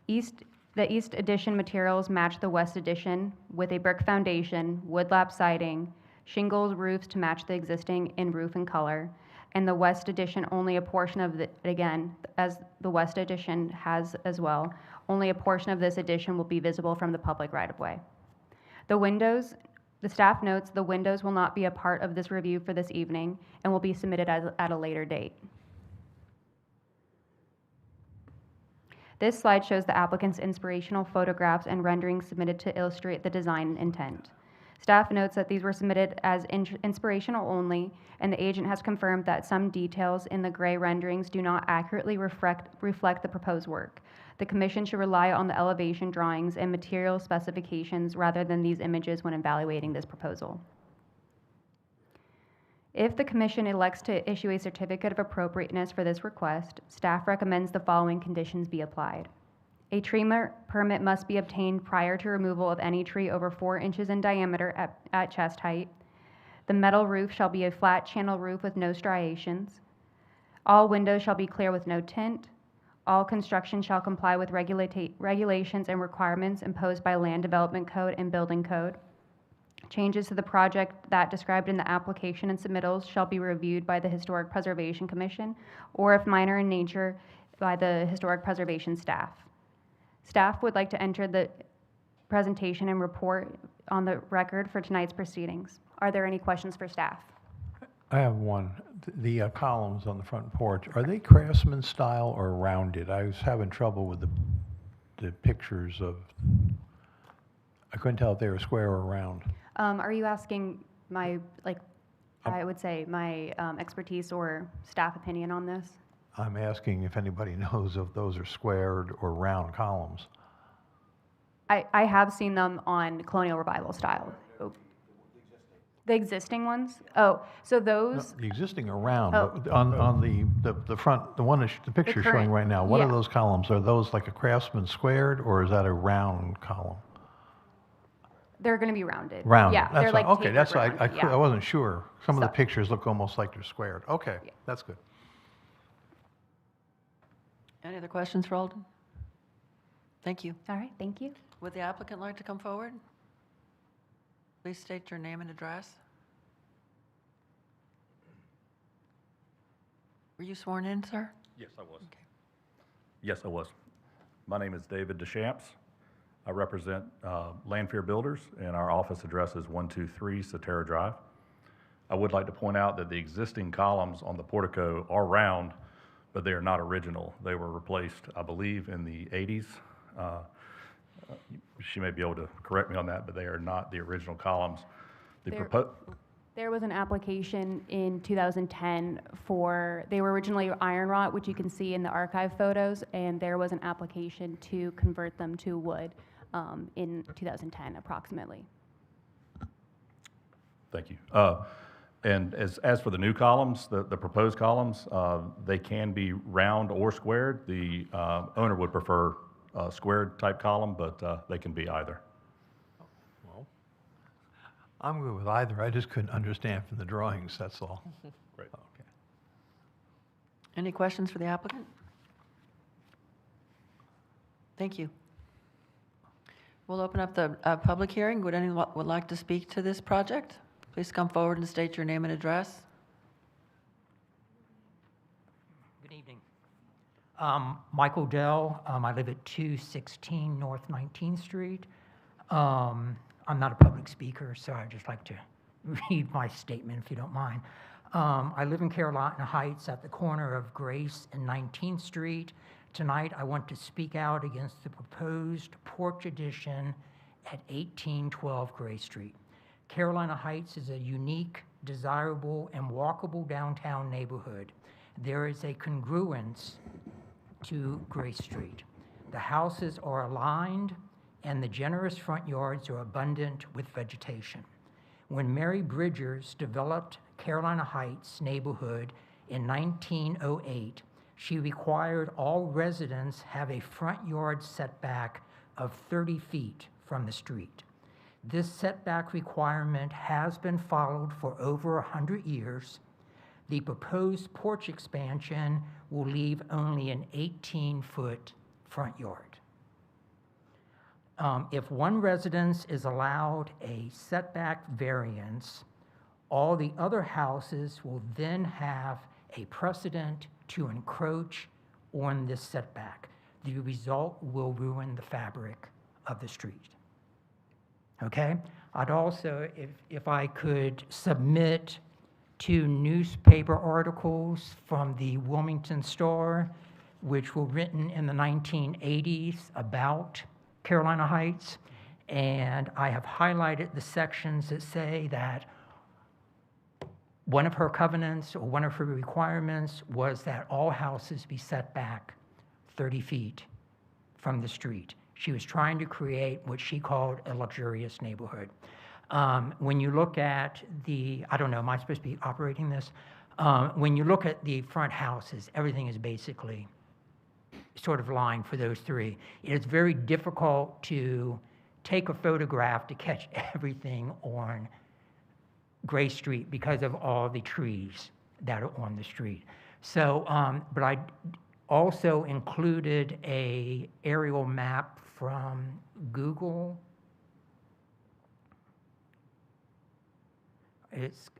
The east addition materials match the west addition with a brick foundation, wood lap siding, shingles roofs to match the existing in roof and color, and the west addition only a portion of the, again, as the west addition has as well, only a portion of this addition will be visible from the public right-of-way. The windows, the staff notes the windows will not be a part of this review for this evening and will be submitted at a later date. This slide shows the applicant's inspirational photographs and renderings submitted to illustrate the design intent. Staff notes that these were submitted as inspirational only, and the agent has confirmed that some details in the gray renderings do not accurately reflect the proposed work. The commission should rely on the elevation drawings and material specifications rather than these images when evaluating this proposal. If the commission elects to issue a certificate of appropriateness for this request, staff recommends the following conditions be applied. A tree permit must be obtained prior to removal of any tree over 4 inches in diameter at chest height. The metal roof shall be a flat channel roof with no striations. All windows shall be clear with no tint. All construction shall comply with regulations and requirements imposed by Land Development Code and Building Code. Changes to the project that described in the application and submittals shall be reviewed by the Historic Preservation Commission, or if minor in nature, by the Historic Preservation staff. Staff would like to enter the presentation and report on the record for tonight's proceedings. Are there any questions for staff? I have one. The columns on the front porch, are they craftsman style or rounded? I was having trouble with the pictures of, I couldn't tell if they were square or round. Are you asking my, I would say my expertise or staff opinion on this? I'm asking if anybody knows if those are squared or round columns. I have seen them on Colonial Revival style. The existing ones? Oh, so those, The existing are round, Oh. but on the front, the one, the picture showing current, right now, what are yeah. those columns? Are those like a craftsman squared, or is that a round column? they're going to be rounded. Round. Yeah, That's they're like right. Okay, tapered that's why round, I wasn't sure. Some of the So- pictures look almost like they're squared. Okay, that's good. Any other questions for Alden? Thank you. All right, thank you. Would the applicant like to come forward? Please state your name and address. Were you sworn in, sir? Yes, I was. Yes, I was. My name is David Deschamps. I represent Landfair Builders, and our office address is 123 Satara Drive. I would like to point out that the existing columns on the portico are round, but they are not original. They were replaced, I believe, in the 80s. She may be able to correct me on that, but they are not the original columns. There was an application in 2010 for, they were originally iron wrought, which you can see in the archive photos, and there was an application to convert them to wood in 2010 approximately. Thank you. And as for the new columns, the proposed columns, they can be round or squared. The owner would prefer a squared type column, but they can be either. Well, I'm good with either. I just couldn't understand from the drawings, that's all. Great. Okay. Any questions for the applicant? Thank you. We'll open up the public hearing. Would anyone would like to speak to this project? Please come forward and state your name and address. Good evening. Michael Dell. I live at 216 North 19th Street. I'm not a public speaker, so I'd just like to read my statement if you don't mind. I live in Carolina Heights at the corner of Grace and 19th Street. Tonight, I want to speak out against the proposed porch addition at 1812 Gray Street. Carolina Heights is a unique, desirable, and walkable downtown neighborhood. There is a congruence to Gray Street. The houses are aligned, and the generous front yards are abundant with vegetation. When Mary Bridgers developed Carolina Heights neighborhood in 1908, she required all residents have a front yard setback of 30 feet from the street. This setback requirement has been followed for over 100 years. The proposed porch expansion will leave only an 18-foot front yard. If one residence is allowed a setback variance, all the other houses will then have a precedent to encroach on this setback. The result will ruin the fabric of the street. Okay? I'd also, if I could submit 2 newspaper articles from the Wilmington Star which were written in the 1980s about Carolina Heights. And I have highlighted the sections that say that one of her covenants or one of her requirements was that all houses be set back 30 feet from the street. She was trying to create what she called a luxurious neighborhood. When you look at the, I don't know, am I supposed to be operating this? When you look at the front houses, everything is basically sort of lined for those three. It is very difficult to take a photograph to catch everything on Gray Street because of all the trees that are on the street. So, but I also included a aerial map from Google.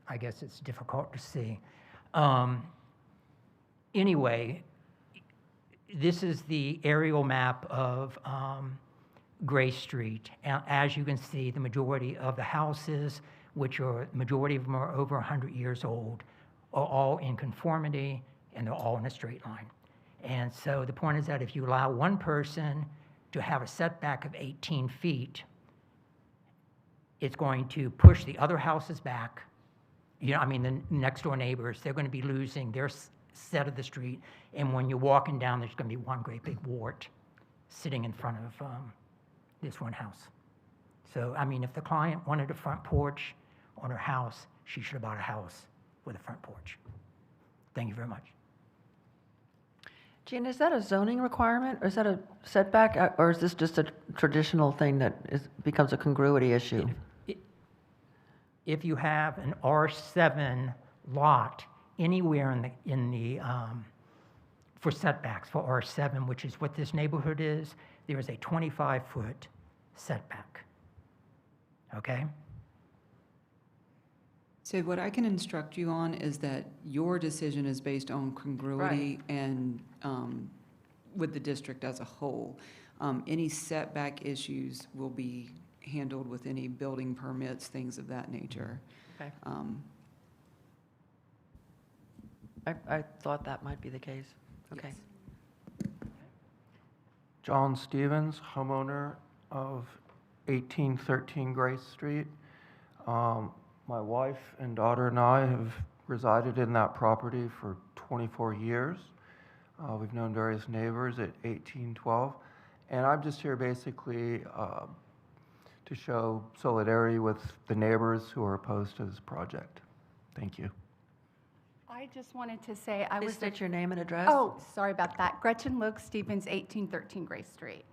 I guess it's difficult to see. Anyway, this is the aerial map of Gray Street. As you can see, the majority of the houses, majority of them are over 100 years old, are all in conformity, and they're all in a straight line. And so the point is that if you allow one person to have a setback of 18 feet, it's going to push the other houses back. The next door neighbors, they're going to be losing their set of the street. And when you're walking down, there's going to be one great big wart sitting in front of this one house. So, if the client wanted a front porch on her house, she should have bought a house with a front porch. Thank you very much. Gina, is that a zoning requirement, or is that a setback, or is this just a traditional thing that becomes a congruity issue? If you have an R7 lot anywhere for setbacks for R7, which is what this neighborhood is, there is a 25-foot setback. Okay? So what I can instruct you on is that your decision is based on congruity and with the district as a whole. Any setback issues will be handled with any building permits, things of that nature. Okay. I thought that might be the case. Okay. Yes. John Stevens, homeowner of 1813 Grace Street. My wife and daughter and I have resided in that property for 24 years. We've known various neighbors at 1812. And I'm just here basically to show solidarity with the neighbors who are opposed to this project. Thank you. I just wanted to say Please state your name and address. Oh, sorry about that. Gretchen Luke Stevens, 1813 Grace Street.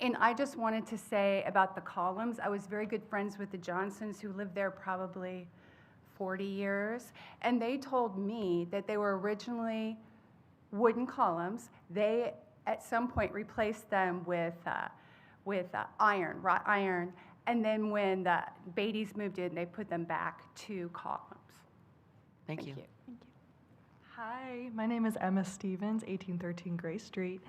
And I just wanted to say about the columns, I was very good friends with the Johnsons who lived there probably 40 years. And they told me that they were originally wooden columns. They, at some point, replaced them with iron, wrought iron. And then when the Beatties moved in, they put them back to columns. Thank you. Hi, my name is Emma Stevens, 1813 Gray Street.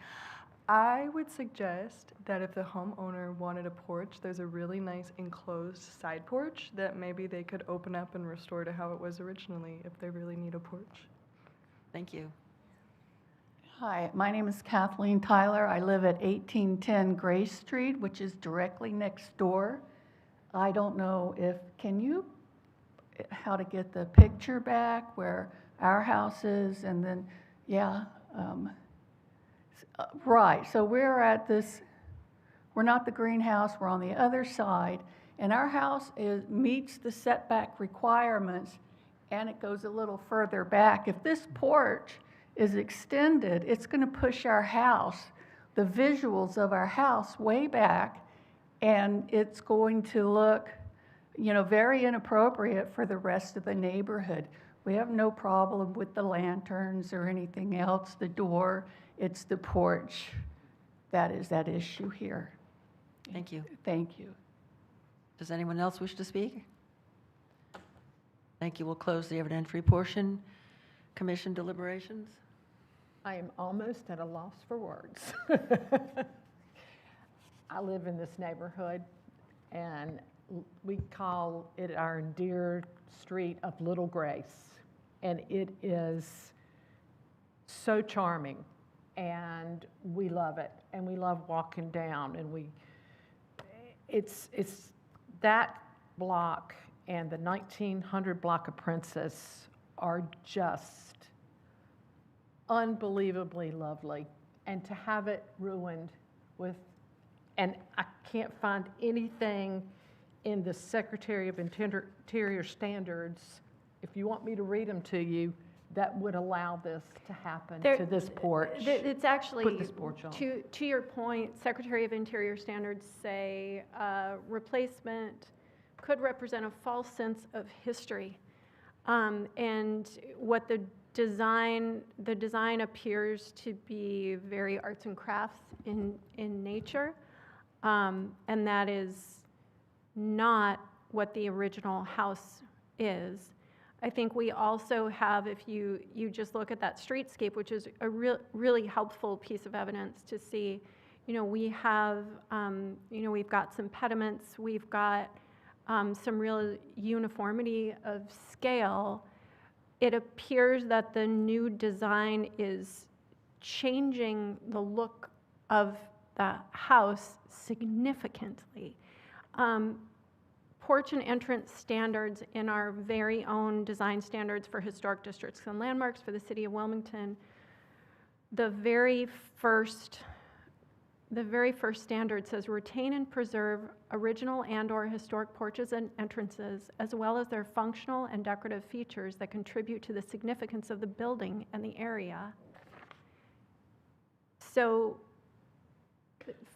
I would suggest that if the homeowner wanted a porch, there's a really nice enclosed side porch that maybe they could open up and restore to how it was originally if they really need a porch. Thank you. Hi, my name is Kathleen Tyler. I live at 1810 Gray Street, which is directly next door. I don't know how to get the picture back where our house is, and then, right, so we're not the greenhouse, we're on the other side, and our house meets the setback requirements, and it goes a little further back. If this porch is extended, it's going to push our house, the visuals of our house way back, and it's going to look, very inappropriate for the rest of the neighborhood. We have no problem with the lanterns or anything else, the door, it's the porch. That is that issue here. Thank you. Thank you. Does anyone else wish to speak? Thank you. We'll close the evidentiary portion. Commission deliberations. I am almost at a loss for words. I live in this neighborhood, and we call it our dear street of Little Grace, and it is so charming. and we love it, and we love walking down, and it's that block and the 1900 block of Princess are just unbelievably lovely, and to have it ruined with, and I can't find anything in the Secretary of Interior standards, if you want me to read them to you, that would allow this to happen to this porch. It's actually, Put this porch on. to your point, Secretary of Interior standards say replacement could represent a false sense of history. And what the design appears to be very arts and crafts in nature. And that is not what the original house is. I think we also have, if you just look at that streetscape, which is a really helpful piece of evidence to see, we have, we've got some pediments, we've got some real uniformity of scale. It appears that the new design is changing the look of the house significantly. Porch and entrance standards in our very own design standards for historic districts and landmarks for the city of Wilmington, the very first standard says retain and preserve original and/or historic porches and entrances, as well as their functional and decorative features that contribute to the significance of the building and the area. So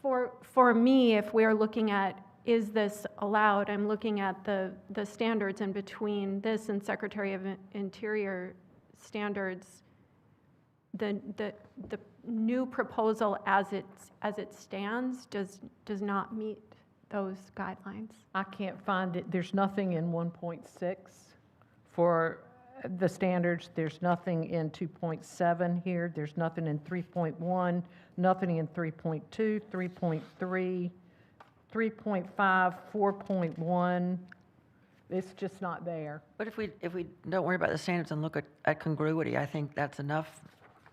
for me, if we're looking at is this allowed, I'm looking at the standards in between this and Secretary of Interior standards. The new proposal as it stands does not meet those guidelines. I can't find it. There's nothing in 1.6 for the standards. There's nothing in 2.7 here. There's nothing in 3.1, nothing in 3.2, 3.3, 3.5, 4.1. It's just not there. But if we don't worry about the standards and look at congruity, I think that's enough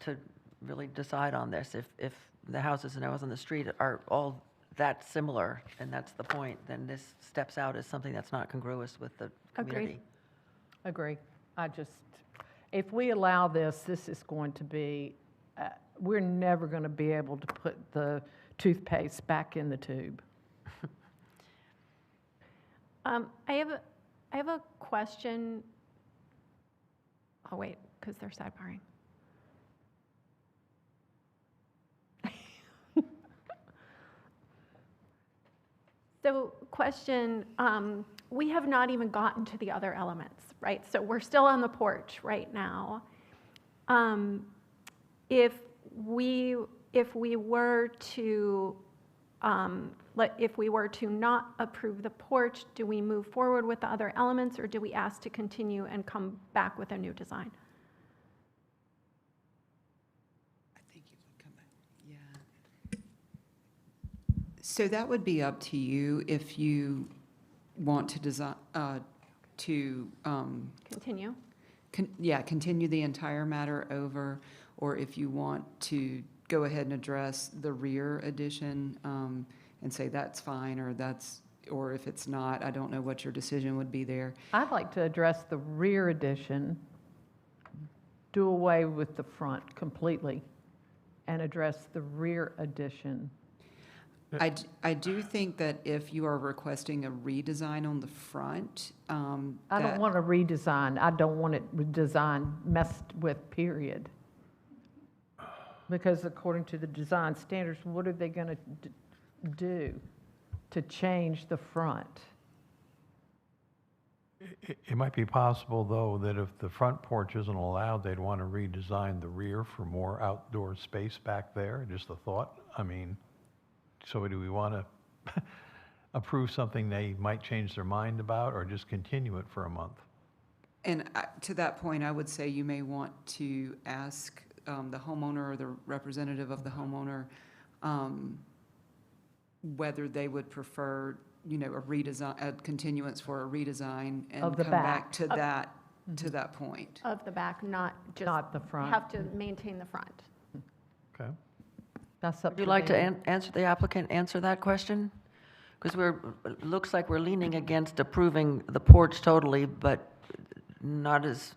to really decide on this. If the houses and houses on the street are all that similar, and that's the point, then this steps out as something that's not congruous with the community. Agree. If we allow this, this is going to be, we're never going to be able to put the toothpaste back in the tube. I have a question. Oh, wait, because they're sidebarring. So question, we have not even gotten to the other elements, right? So we're still on the porch right now. If we were to not approve the porch, do we move forward with the other elements, or do we ask to continue and come back with a new design? I think you would come back, yeah. So that would be up to you if you want to design, Continue? Continue the entire matter over, or if you want to go ahead and address the rear addition and say that's fine, or if it's not, I don't know what your decision would be there. I'd like to address the rear addition, do away with the front completely, and address the rear addition. I do think that if you are requesting a redesign on the front, I don't want a redesign. I don't want it design messed with, period. Because according to the design standards, what are they going to do to change the front? It might be possible, though, that if the front porch isn't allowed, they'd want to redesign the rear for more outdoor space back there. Just a thought. I mean, so do we want to approve something they might change their mind about, or just continue it for a month? and to that point, I would say you may want to ask the homeowner or the representative of the homeowner whether they would prefer, a redesign, a continuance for a redesign, and Of the come back. back to that, to that point. Of the back, not just. Not the front. Have to maintain the front. Okay. That's up Would you to like to them. answer, the applicant answer that question? Because it looks like we're leaning against approving the porch totally, but not as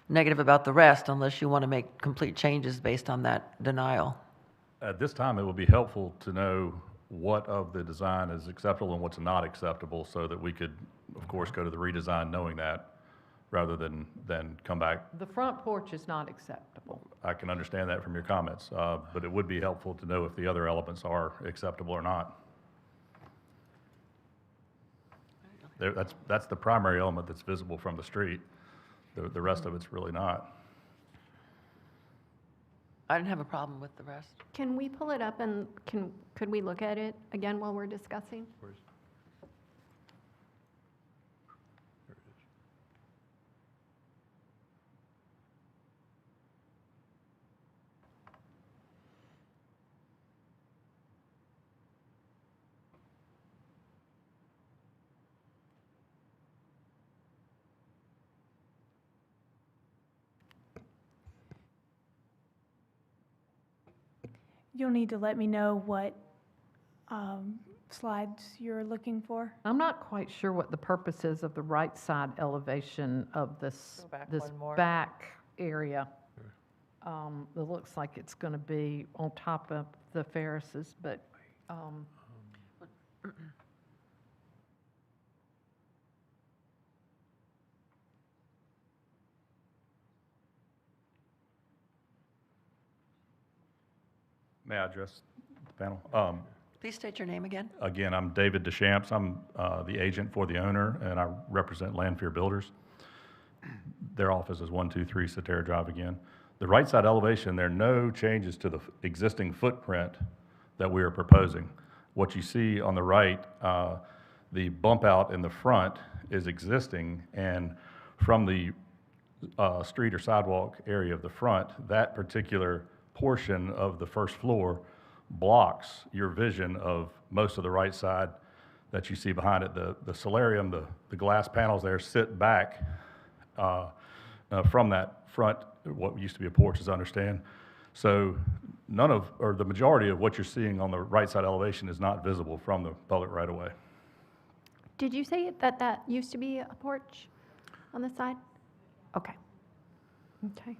negative about the rest unless you want to make complete changes based on that denial. At this time, it would be helpful to know what of the design is acceptable and what's not acceptable so that we could, of course, go to the redesign knowing that rather than come back. The front porch is not acceptable. I can understand that from your comments, but it would be helpful to know if the other elements are acceptable or not. That's the primary element that's visible from the street. The rest of it's really not. I didn't have a problem with the rest. Can we pull it up and could we look at it again while we're discussing? You'll need to let me know what slides you're looking for. I'm not quite sure what the purpose is of the right side elevation of this, Go back this one more. back area. It looks like it's going to be on top of the Ferrises, but May I address the panel? Please state your name again. Again, I'm David Deschamps. I'm the agent for the owner, and I represent Landfear Builders. Their office is 123 Cetera Drive again. The right side elevation, there are no changes to the existing footprint that we are proposing. What you see on the right, the bump out in the front is existing, and from the street or sidewalk area of the front, that particular portion of the first floor blocks your vision of most of the right side that you see behind it. The solarium, the glass panels there sit back from that front, what used to be a porch, as I understand. So the majority of what you're seeing on the right side elevation is not visible from the public right of way. Did you say that used to be a porch on the side? Okay. Okay.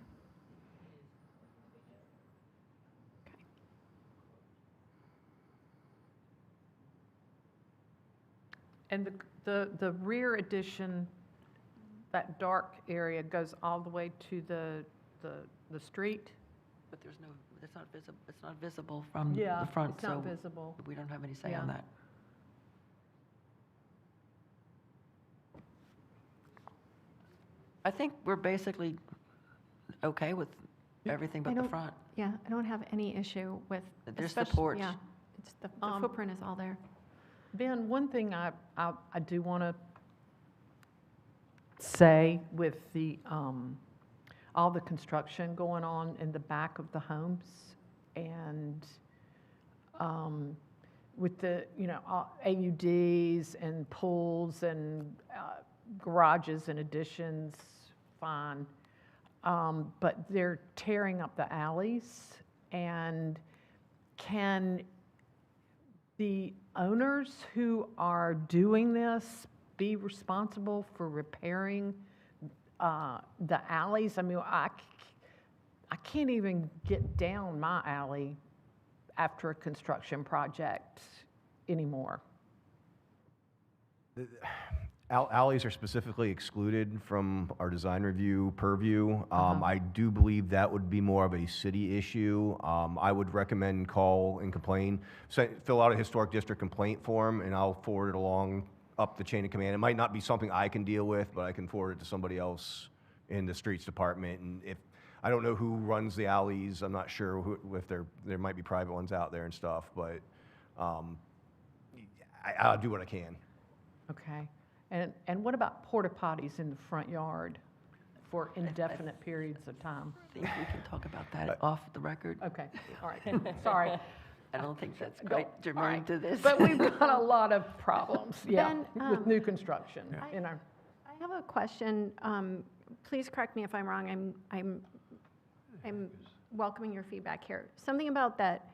and the rear addition, that dark area goes all the way to the street? But it's not visible from Yeah, the front, it's not so visible. we don't have any say Yeah. on that. I think we're basically okay with everything but the front. Yeah, I don't have any issue with. There's the especially- porch. Yeah, it's the footprint is all there. Ben, one thing I do want to say with the, all the construction going on in the back of the homes and with the, AUDs and pools and garages and additions, fine. But they're tearing up the alleys, and can the owners who are doing this be responsible for repairing the alleys? I mean, I can't even get down my alley after a construction project anymore. Alleys are specifically excluded from our design review purview. I do believe that would be more of a city issue. I would recommend call and complain, fill out a historic district complaint form, and I'll forward it along up the chain of command. It might not be something I can deal with, but I can forward it to somebody else in the streets department. And if I don't know who runs the alleys, I'm not sure if there might be private ones out there and stuff, but I'll do what I can. Okay. And what about porta potties in the front yard for indefinite periods of time? I think we can talk about that off the record. Okay, all right, sorry. I don't think that's quite germane right. to this. But we've got a lot of problems, yeah, Ben, with new construction. I have a question. Please correct me if I'm wrong. I'm welcoming your feedback here. Something about that,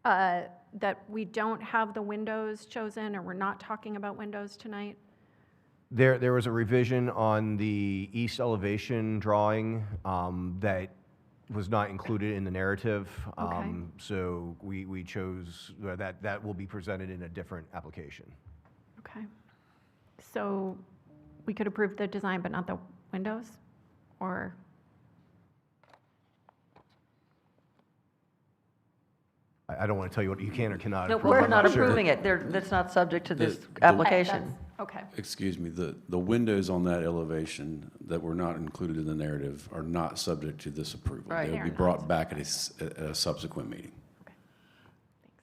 that we don't have the windows chosen, or we're not talking about windows tonight? There was a revision on the east elevation drawing that was not included in the narrative. Okay. So we chose, that will be presented in a different application. Okay. So we could approve the design, but not the windows? Or? I don't want to tell you what you can or cannot No, approve. we're I'm not sure. approving it. That's not subject to this The- application. Okay. Excuse me, the windows on that elevation that were not included in the narrative are not subject to this approval. Right. They'll be They're brought back at a subsequent meeting.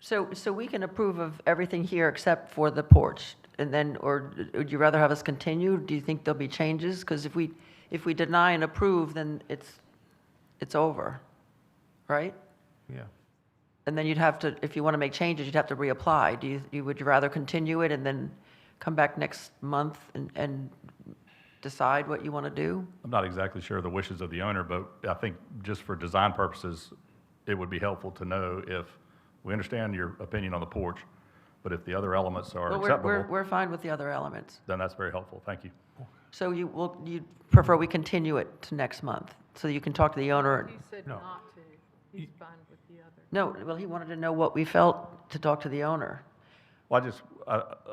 So we can approve of everything here except for the porch, and then, or would you rather have us continue? Do you think there'll be changes? Because if we deny and approve, then it's over, right? Yeah. And then you'd have to, if you want to make changes, you'd have to reapply. Would you rather continue it and then come back next month and decide what you want to do? I'm not exactly sure of the wishes of the owner, but I think just for design purposes, it would be helpful to know if, we understand your opinion on the porch, but if the other elements are Well, acceptable, we're fine with the other elements. then that's very helpful. Thank you. So you'd prefer we continue it to next month, so you can talk to the owner? He said No. not to. He's fine with the other. No, well, he wanted to know what we felt to talk to the owner. Well,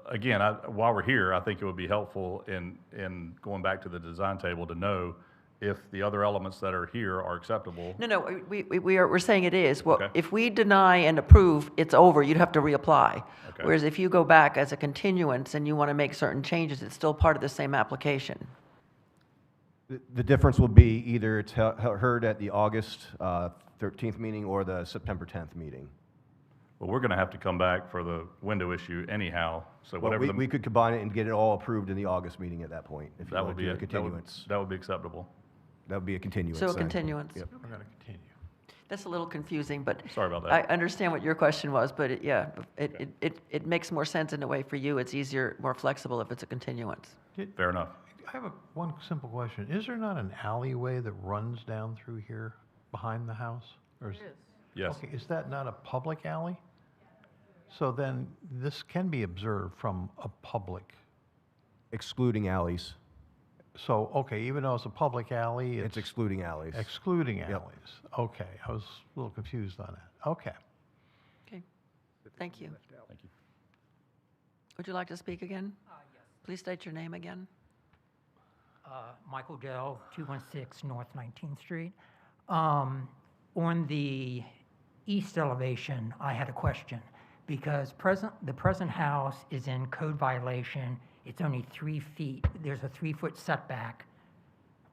again, while we're here, I think it would be helpful in going back to the design table to know if the other elements that are here are acceptable. No, we're saying it is. Well, Okay. if we deny and approve, it's over, you'd have to reapply. Okay. Whereas if you go back as a continuance and you want to make certain changes, it's still part of the same application. The difference will be either it's heard at the August 13th meeting or the September 10th meeting. Well, we're going to have to come back for the window issue anyhow, so Well, whatever we could combine it and get it all approved in the August meeting at that point, if you that want would to be do a that would- continuance. That would be acceptable. That would be a continuance. So a then. continuance. Yep. We're going to continue. That's a little confusing, but. Sorry about that. I understand what your question was, but it makes more sense in a way for you. It's easier, more flexible if it's a continuance. Fair enough. I have one simple question. Is there not an alleyway that runs down through here behind the house? Or Yes. Okay, is that not a public alley? So then this can be observed from a public. Excluding alleys. So, okay, even though it's a public alley, It's excluding alleys. excluding Yep. alleys. Okay, I was a little confused on that. Okay. Okay, thank you. Thank you. Would you like to speak again? Yes. Please state your name again. Michael Dell, 216 North 19th Street. On the east elevation, I had a question, because the present house is in code violation. It's only 3 feet. There's a 3-foot setback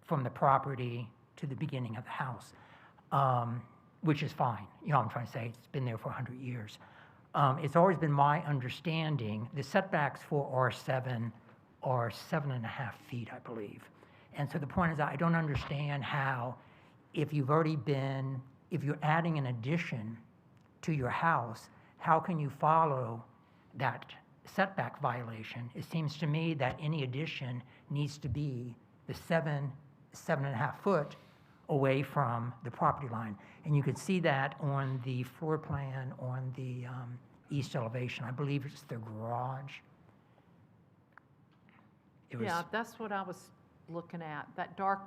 from the property to the beginning of the house, which is fine. You know what I'm trying to say? It's been there for 100 years. It's always been my understanding, the setbacks for R7 are 7.5 feet, I believe. And so the point is, I don't understand how, if you're adding an addition to your house, how can you follow that setback violation? It seems to me that any addition needs to be the 7.5 foot away from the property line. And you could see that on the floor plan on the east elevation. I believe it's the garage. It was, Yeah, that's what I was looking at, that dark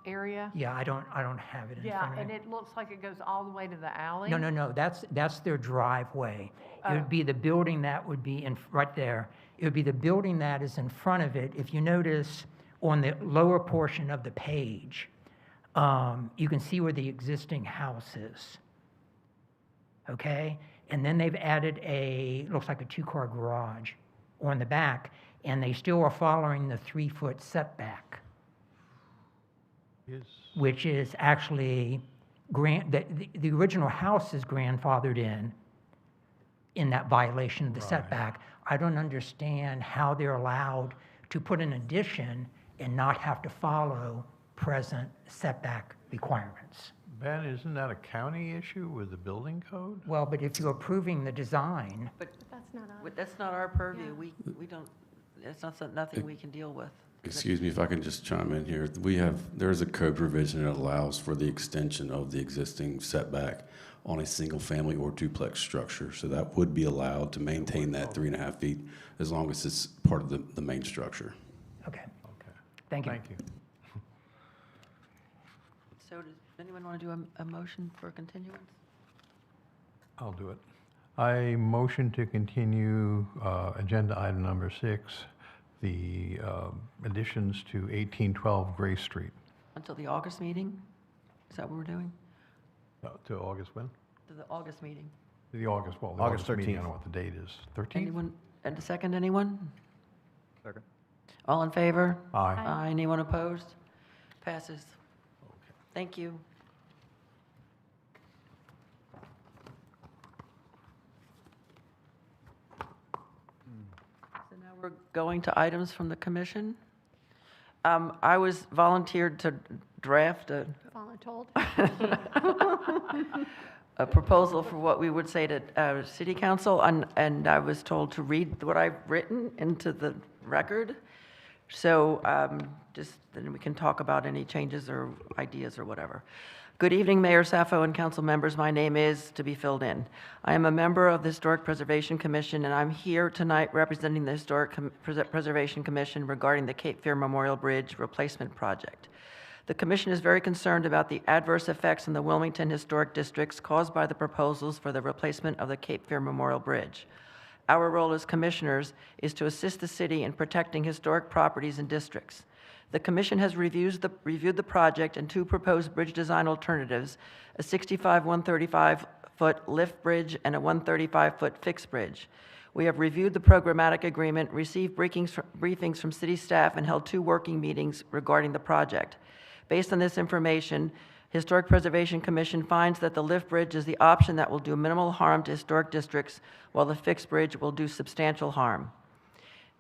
area. yeah, I don't have it in Yeah, front of me. and it looks like it goes all the way to the alley. No, that's their driveway. It Oh. would be the building that would be right there. It would be the building that is in front of it. If you notice on the lower portion of the page, you can see where the existing house is. Okay? And then they've added looks like a 2-car garage on the back, and they still are following the 3-foot setback, which is actually, the original house is grandfathered in that violation of the setback. I don't understand how they're allowed to put an addition and not have to follow present setback requirements. Ben, isn't that a county issue with the building code? Well, but if you're approving the design, But that's not our purview. We don't, it's nothing we can deal with. Excuse me if I can just chime in here. There's a code provision that allows for the extension of the existing setback on a single-family or duplex structure. So that would be allowed to maintain that 3.5 feet as long as it's part of the main structure. Okay. Thank you. Thank you. So does anyone want to do a motion for continuance? I'll do it. I motion to continue agenda item number 6, the additions to 1812 Gray Street. Until the August meeting? Is that what we're doing? To August when? To the August meeting. The August, well, the August August meeting, I 13th. don't know what the date is. 13th? Anyone, and a second, anyone? Second. All in favor? Aye. Aye. Anyone opposed? Passes. Thank you. So now we're going to items from the commission. I was volunteered to draft a Voluntold. a proposal for what we would say to city council, and I was told to read what I've written into the record. So just then we can talk about any changes or ideas or whatever. Good evening, Mayor Sappho and council members. My name is to be filled in. I am a member of the Historic Preservation Commission, and I'm here tonight representing the Historic Preservation Commission regarding the Cape Fear Memorial Bridge replacement project. The commission is very concerned about the adverse effects in the Wilmington historic districts caused by the proposals for the replacement of the Cape Fear Memorial Bridge. Our role as commissioners is to assist the city in protecting historic properties and districts. The commission has reviewed the project and 2 proposed bridge design alternatives, a 65 135-foot lift bridge and a 135-foot fixed bridge. We have reviewed the programmatic agreement, received briefings from city staff, and held 2 working meetings regarding the project. Based on this information, Historic Preservation Commission finds that the lift bridge is the option that will do minimal harm to historic districts, while the fixed bridge will do substantial harm.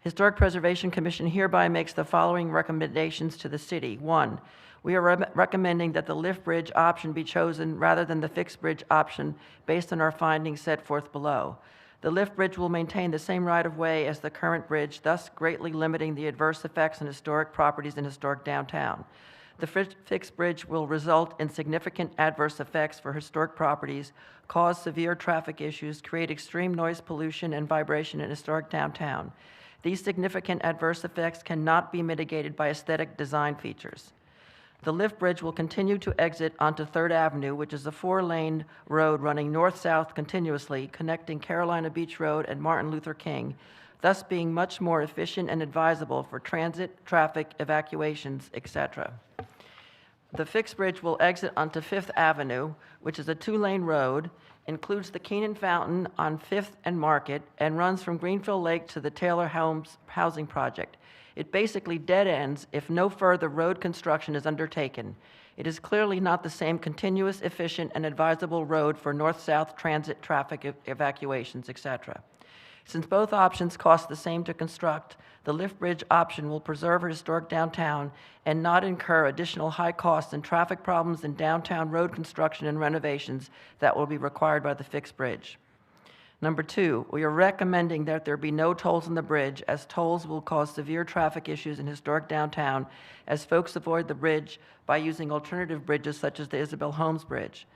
Historic Preservation Commission hereby makes the following recommendations to the city. 1, we are recommending that the lift bridge option be chosen rather than the fixed bridge option based on our findings set forth below. The lift bridge will maintain the same right-of-way as the current bridge, thus greatly limiting the adverse effects on historic properties in historic downtown. The fixed bridge will result in significant adverse effects for historic properties, cause severe traffic issues, create extreme noise pollution and vibration in historic downtown. These significant adverse effects cannot be mitigated by aesthetic design features. The lift bridge will continue to exit onto 3rd Avenue, which is a 4-lane road running north-south continuously, connecting Carolina Beach Road and Martin Luther King, thus being much more efficient and advisable for transit, traffic, evacuations, etc. The fixed bridge will exit onto 5th Avenue, which is a 2-lane road, includes the Keenan Fountain on 5th and Market, and runs from Greenfield Lake to the Taylor Homes housing project. It basically dead ends if no further road construction is undertaken. It is clearly not the same continuous, efficient, and advisable road for north-south transit, traffic, evacuations, etc. Since both options cost the same to construct, the lift bridge option will preserve our historic downtown and not incur additional high costs and traffic problems in downtown road construction and renovations that will be required by the fixed bridge. Number 2, we are recommending that there be no tolls on the bridge, as tolls will cause severe traffic issues in historic downtown as folks avoid the bridge by using alternative bridges such as the Isabel Holmes Bridge.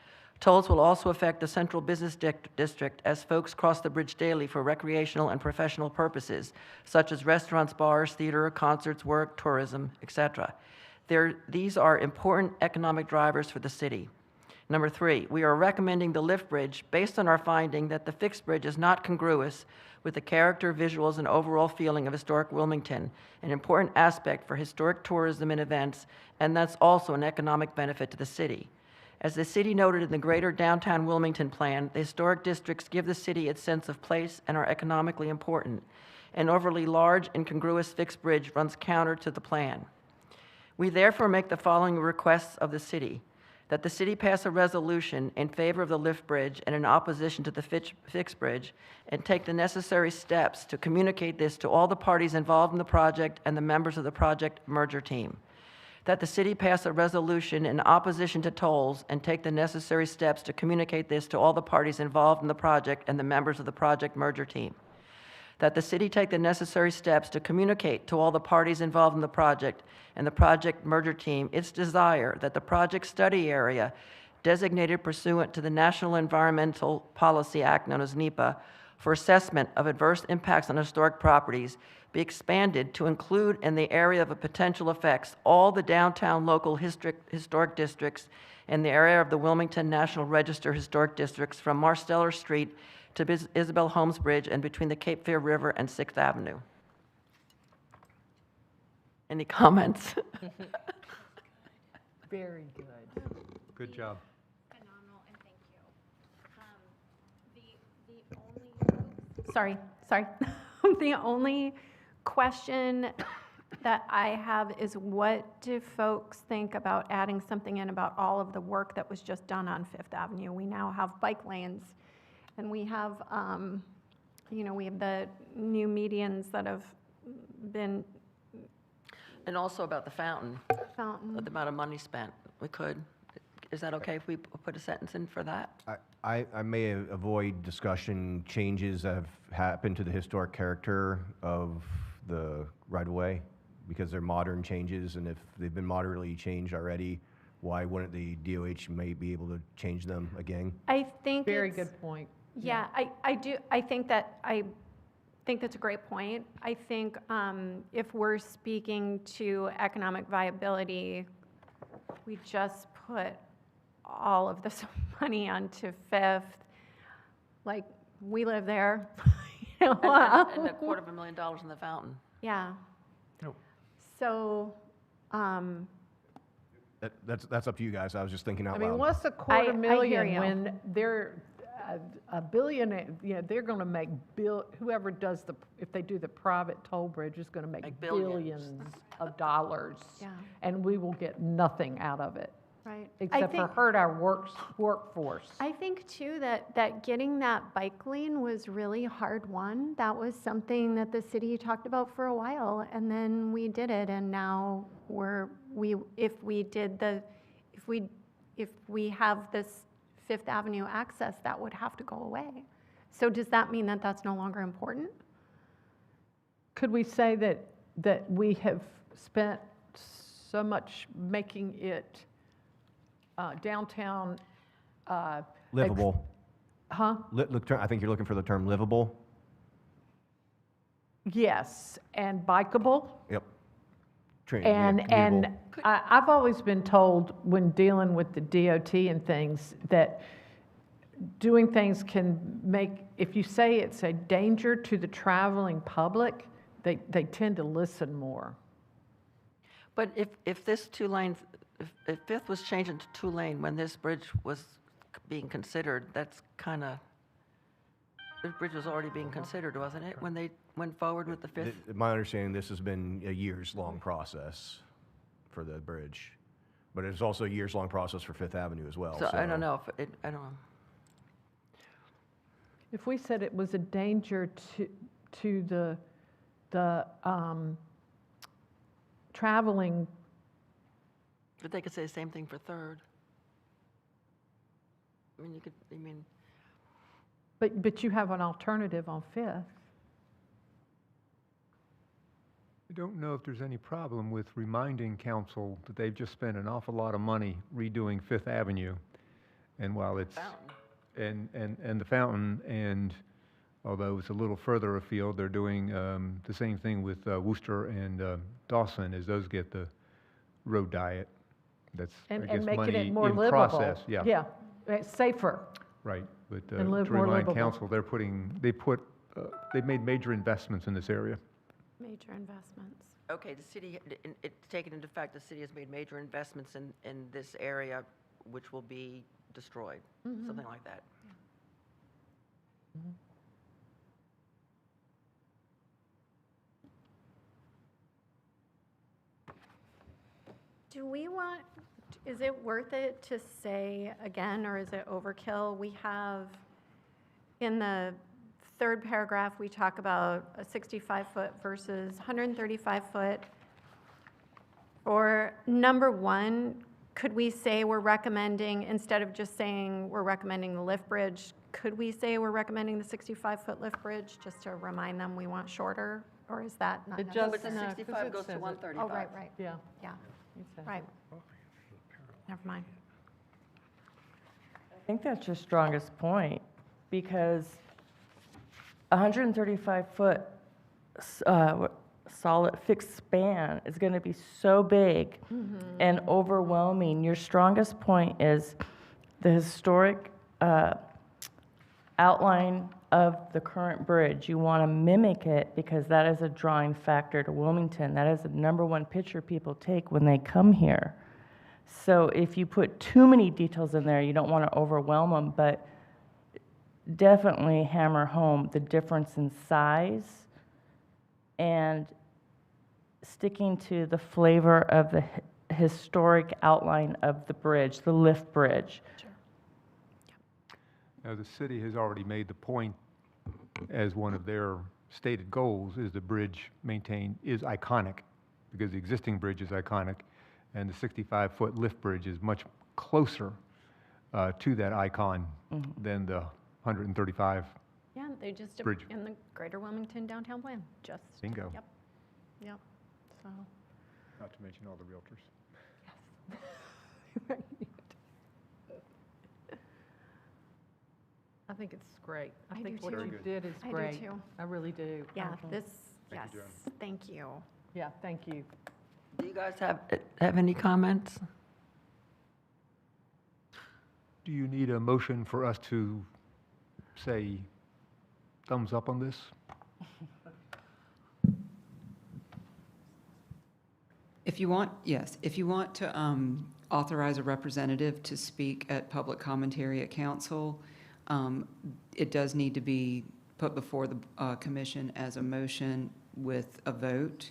Tolls will also affect the central business district as folks cross the bridge daily for recreational and professional purposes, such as restaurants, bars, theater, concerts, work, tourism, etc. These are important economic drivers for the city. Number 3, we are recommending the lift bridge based on our finding that the fixed bridge is not congruous with the character, visuals, and overall feeling of historic Wilmington, an important aspect for historic tourism and events, and that's also an economic benefit to the city. As the city noted in the Greater Downtown Wilmington Plan, the historic districts give the city its sense of place and are economically important. An overly large, incongruous fixed bridge runs counter to the plan. We therefore make the following requests of the city: that the city pass a resolution in favor of the lift bridge and in opposition to the fixed bridge, and take the necessary steps to communicate this to all the parties involved in the project and the members of the project merger team. That the city pass a resolution in opposition to tolls and take the necessary steps to communicate this to all the parties involved in the project and the members of the project merger team. that the city take the necessary steps to communicate to all the parties involved in the project and the project merger team its desire that the project study area designated pursuant to the National Environmental Policy Act, known as NEPA, for assessment of adverse impacts on historic properties be expanded to include in the area of potential effects all the downtown local historic districts in the area of the Wilmington National Register historic districts from Marsteller Street to Isabel Holmes Bridge and between the Cape Fear River and 6th Avenue. Any comments? Very good. Good job. Phenomenal, and thank you. Sorry. The only question that I have is, what do folks think about adding something in about all of the work that was just done on Fifth Avenue? We now have bike lanes, and we have, we have the new medians that have been. And also about the fountain. Fountain. The amount of money spent. We could. Is that okay if we put a sentence in for that? I may avoid discussion changes that have happened to the historic character of the right-of-way because they're modern changes, and if they've been moderately changed already, why wouldn't the DOH may be able to change them again? I think Very it's- good point. Yeah, I do. I think that's a great point. I think if we're speaking to economic viability, we just put all of this money onto Fifth. Like, we live there. You know? And $250,000 in the fountain. Yeah. Nope. So, That's up to you guys. I was just thinking out I mean, loud. what's a I quarter hear million you. when they're a billion, they're going to make whoever does if they do the private toll bridge is going to make billions of dollars. Yeah. And we will get nothing out of it. right. Except for hurt our workforce. I think too that getting that bike lane was really hard won. That was something that the city talked about for a while, and then we did it, and now if we have this Fifth Avenue access, that would have to go away. So does that mean that that's no longer important? Could we say that we have spent so much making it downtown Livable. Huh? I think you're looking for the term livable. Yes, and bikeable. Yep. And I've always been told when dealing with the DOT and things that doing things can make, if you say it's a danger to the traveling public, they tend to listen more. But if this if Fifth was changed into two-lane when this bridge was being considered, that's kind of, this bridge was already being considered, wasn't it, when they went forward with the Fifth? My understanding, this has been a years-long process for the bridge, but it's also a years-long process for Fifth Avenue as well. So I don't know if I don't know. If we said it was a danger to the traveling. But they could say the same thing for Third. I mean, But you have an alternative on Fifth. I don't know if there's any problem with reminding council that they've just spent an awful lot of money redoing Fifth Avenue. And while it's, and the fountain, and although it's a little further afield, they're doing the same thing with Worcester and Dawson, as those get the road diet. That's, I guess, And making money it more in livable. process, yeah. Yeah, it's safer. Right, but to And more remind livable. council, they've made major investments in this area. Major investments. okay, the city, it's taken into fact, the city has made major investments in this area, which will be destroyed, something like that. Do we want, is it worth it to say again, or is it overkill? We have, in the third paragraph, we talk about a 65-foot versus 135-foot. Or number one, could we say we're recommending, instead of just saying we're recommending the lift bridge, could we say we're recommending the 65-foot lift bridge, just to remind them we want shorter? Or is that not It necessary? just, But the no, 'cause 65 it goes to says it. 135. Oh, right. Yeah. Yeah, it says right. it. Never mind. I think that's your strongest point, because 135-foot solid fixed span is going to be so big and overwhelming. Your strongest point is the historic outline of the current bridge. You want to mimic it because that is a drawing factor to Wilmington. That is the #1 picture people take when they come here. So if you put too many details in there, you don't want to overwhelm them, but definitely hammer home the difference in size and sticking to the flavor of the historic outline of the bridge, the lift bridge. Now, the city has already made the point as one of their stated goals is the bridge maintained is iconic, because the existing bridge is iconic, and the 65-foot lift bridge is much closer to that icon than the 135. Yeah, they just, Bridge. in the greater Wilmington downtown plan, just. Bingo. Yep, so. Not to mention all the realtors. I think it's great. I I think do what too. you did is I do great. too. I really do. Yeah, this, Thank yes, you, Joan. thank you. Yeah, thank you. Do you guys have any comments? Do you need a motion for us to say thumbs up on this? If you want, yes, if you want to authorize a representative to speak at public commentary at council, it does need to be put before the commission as a motion with a vote.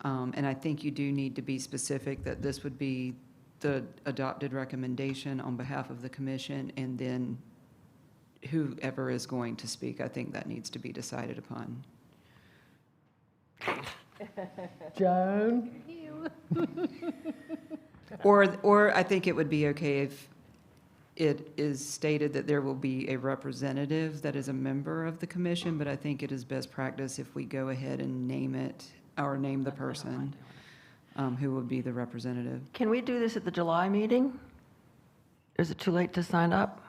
And I think you do need to be specific that this would be the adopted recommendation on behalf of the commission, and then whoever is going to speak, I think that needs to be decided upon. Joan? Or I think it would be okay if it is stated that there will be a representative that is a member of the commission, but I think it is best practice if we go ahead and name it, or name the person who would be the representative. Can we do this at the July meeting? Is it too late to sign up?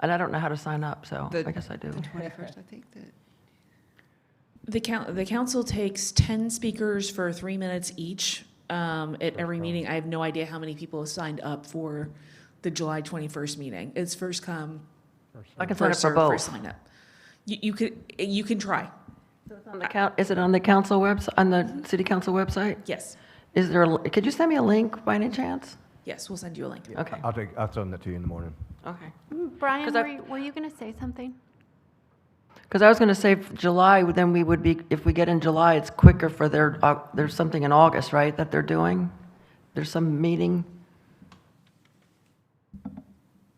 And I don't know how to sign up, so I guess I do. The 21st, I think that. The council takes 10 speakers for 3 minutes each at every meeting. I have no idea how many people have signed up for the July 21st meeting. It's first come, I can sign up first for served, first both. sign up. You can try. Is it on the council website, on the city council website? Yes. Is there, could you send me a link by any chance? Yes, we'll send you a link. Okay. I'll send that to you in the morning. Okay. Brian, 'Cause were you going to say something? Because I was going to say July, then we would be, if we get in July, it's quicker for there's something in August, right, that they're doing? There's some meeting?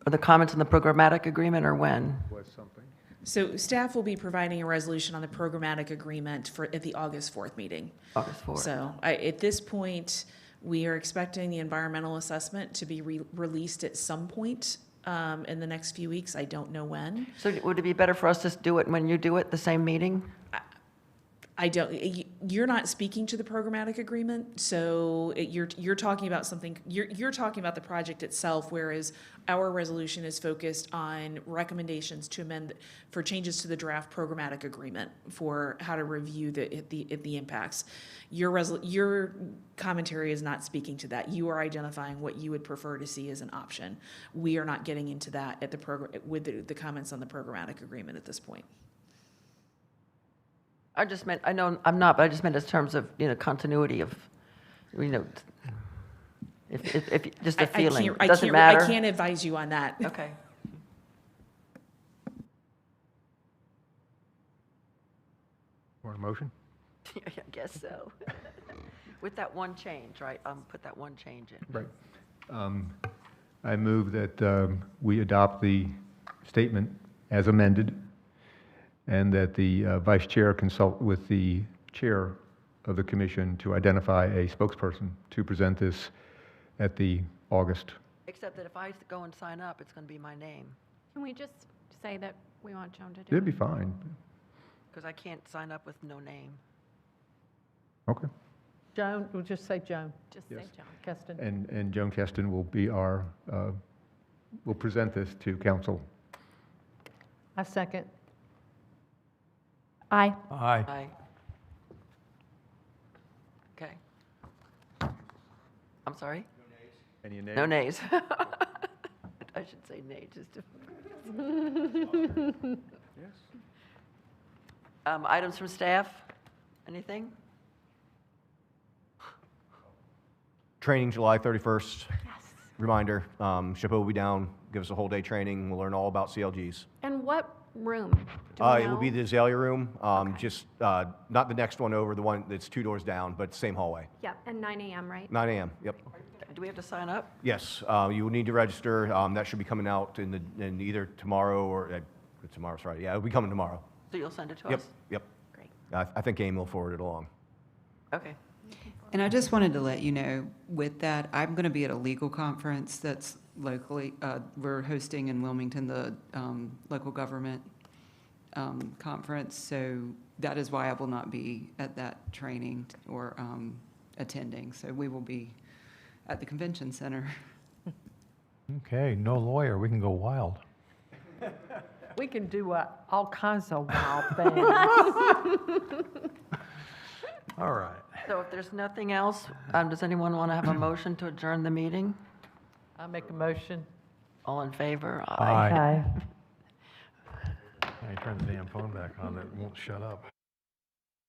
Or the comments on the programmatic agreement, or when? Was something. So staff will be providing a resolution on the programmatic agreement at the August 4th meeting. August 4th. So at this point, we are expecting the environmental assessment to be released at some point in the next few weeks. I don't know when. So would it be better for us to do it when you do it, the same meeting? You're not speaking to the programmatic agreement, so you're talking about something, you're talking about the project itself, whereas our resolution is focused on recommendations to amend, for changes to the draft programmatic agreement for how to review the impacts. Your commentary is not speaking to that. You are identifying what you would prefer to see as an option. We are not getting into that at with the comments on the programmatic agreement at this point. I just meant, I know I'm not, but I just meant in terms of, continuity of, if just a feeling. It doesn't matter. I can't advise you on that. Okay. Want a motion? I guess so. With that one change, right? Put that one change in. Right. I move that we adopt the statement as amended, and that the vice chair consult with the chair of the commission to identify a spokesperson to present this at the August. Except that if I go and sign up, it's going to be my name, Can we just say that we want Joan to do it? It'd be fine. because I can't sign up with no name. Okay. Joan, we'll just say Joan. Just say Joan. Keston. And Joan Keston will be our, will present this to council. I second. Aye. Aye. Aye. Okay. I'm sorry? Any nays? No nays. I should say nay, just to. Yes. Items from staff? Anything? Training July 31st. Yes. Reminder, SHPO will be down, give us a whole day training. We'll learn all about CLGs. And what room? Do we It will be know? the Azalea Room, just not the next one over, the one that's 2 doors down, but same hallway. Yeah, and 9 a.m., right? 9 a.m., yep. Do we have to sign up? Yes, you will need to register. That should be coming out in either tomorrow or, tomorrow's Friday. Yeah, it'll be coming tomorrow. So you'll send it to Yep, us? yep. Great. I think Amy will forward it along. Okay. And I just wanted to let you know, with that, I'm going to be at a legal conference that's locally, we're hosting in Wilmington, the local government conference. So that is why I will not be at that training or attending. So we will be at the convention center. Okay, no lawyer, we can go wild. We can do all kinds of wild things. All right. So if there's nothing else, does anyone want to have a motion to adjourn the meeting? I make a motion. All in favor? Aye. Aye. Now you turn the damn phone back on, it won't shut up.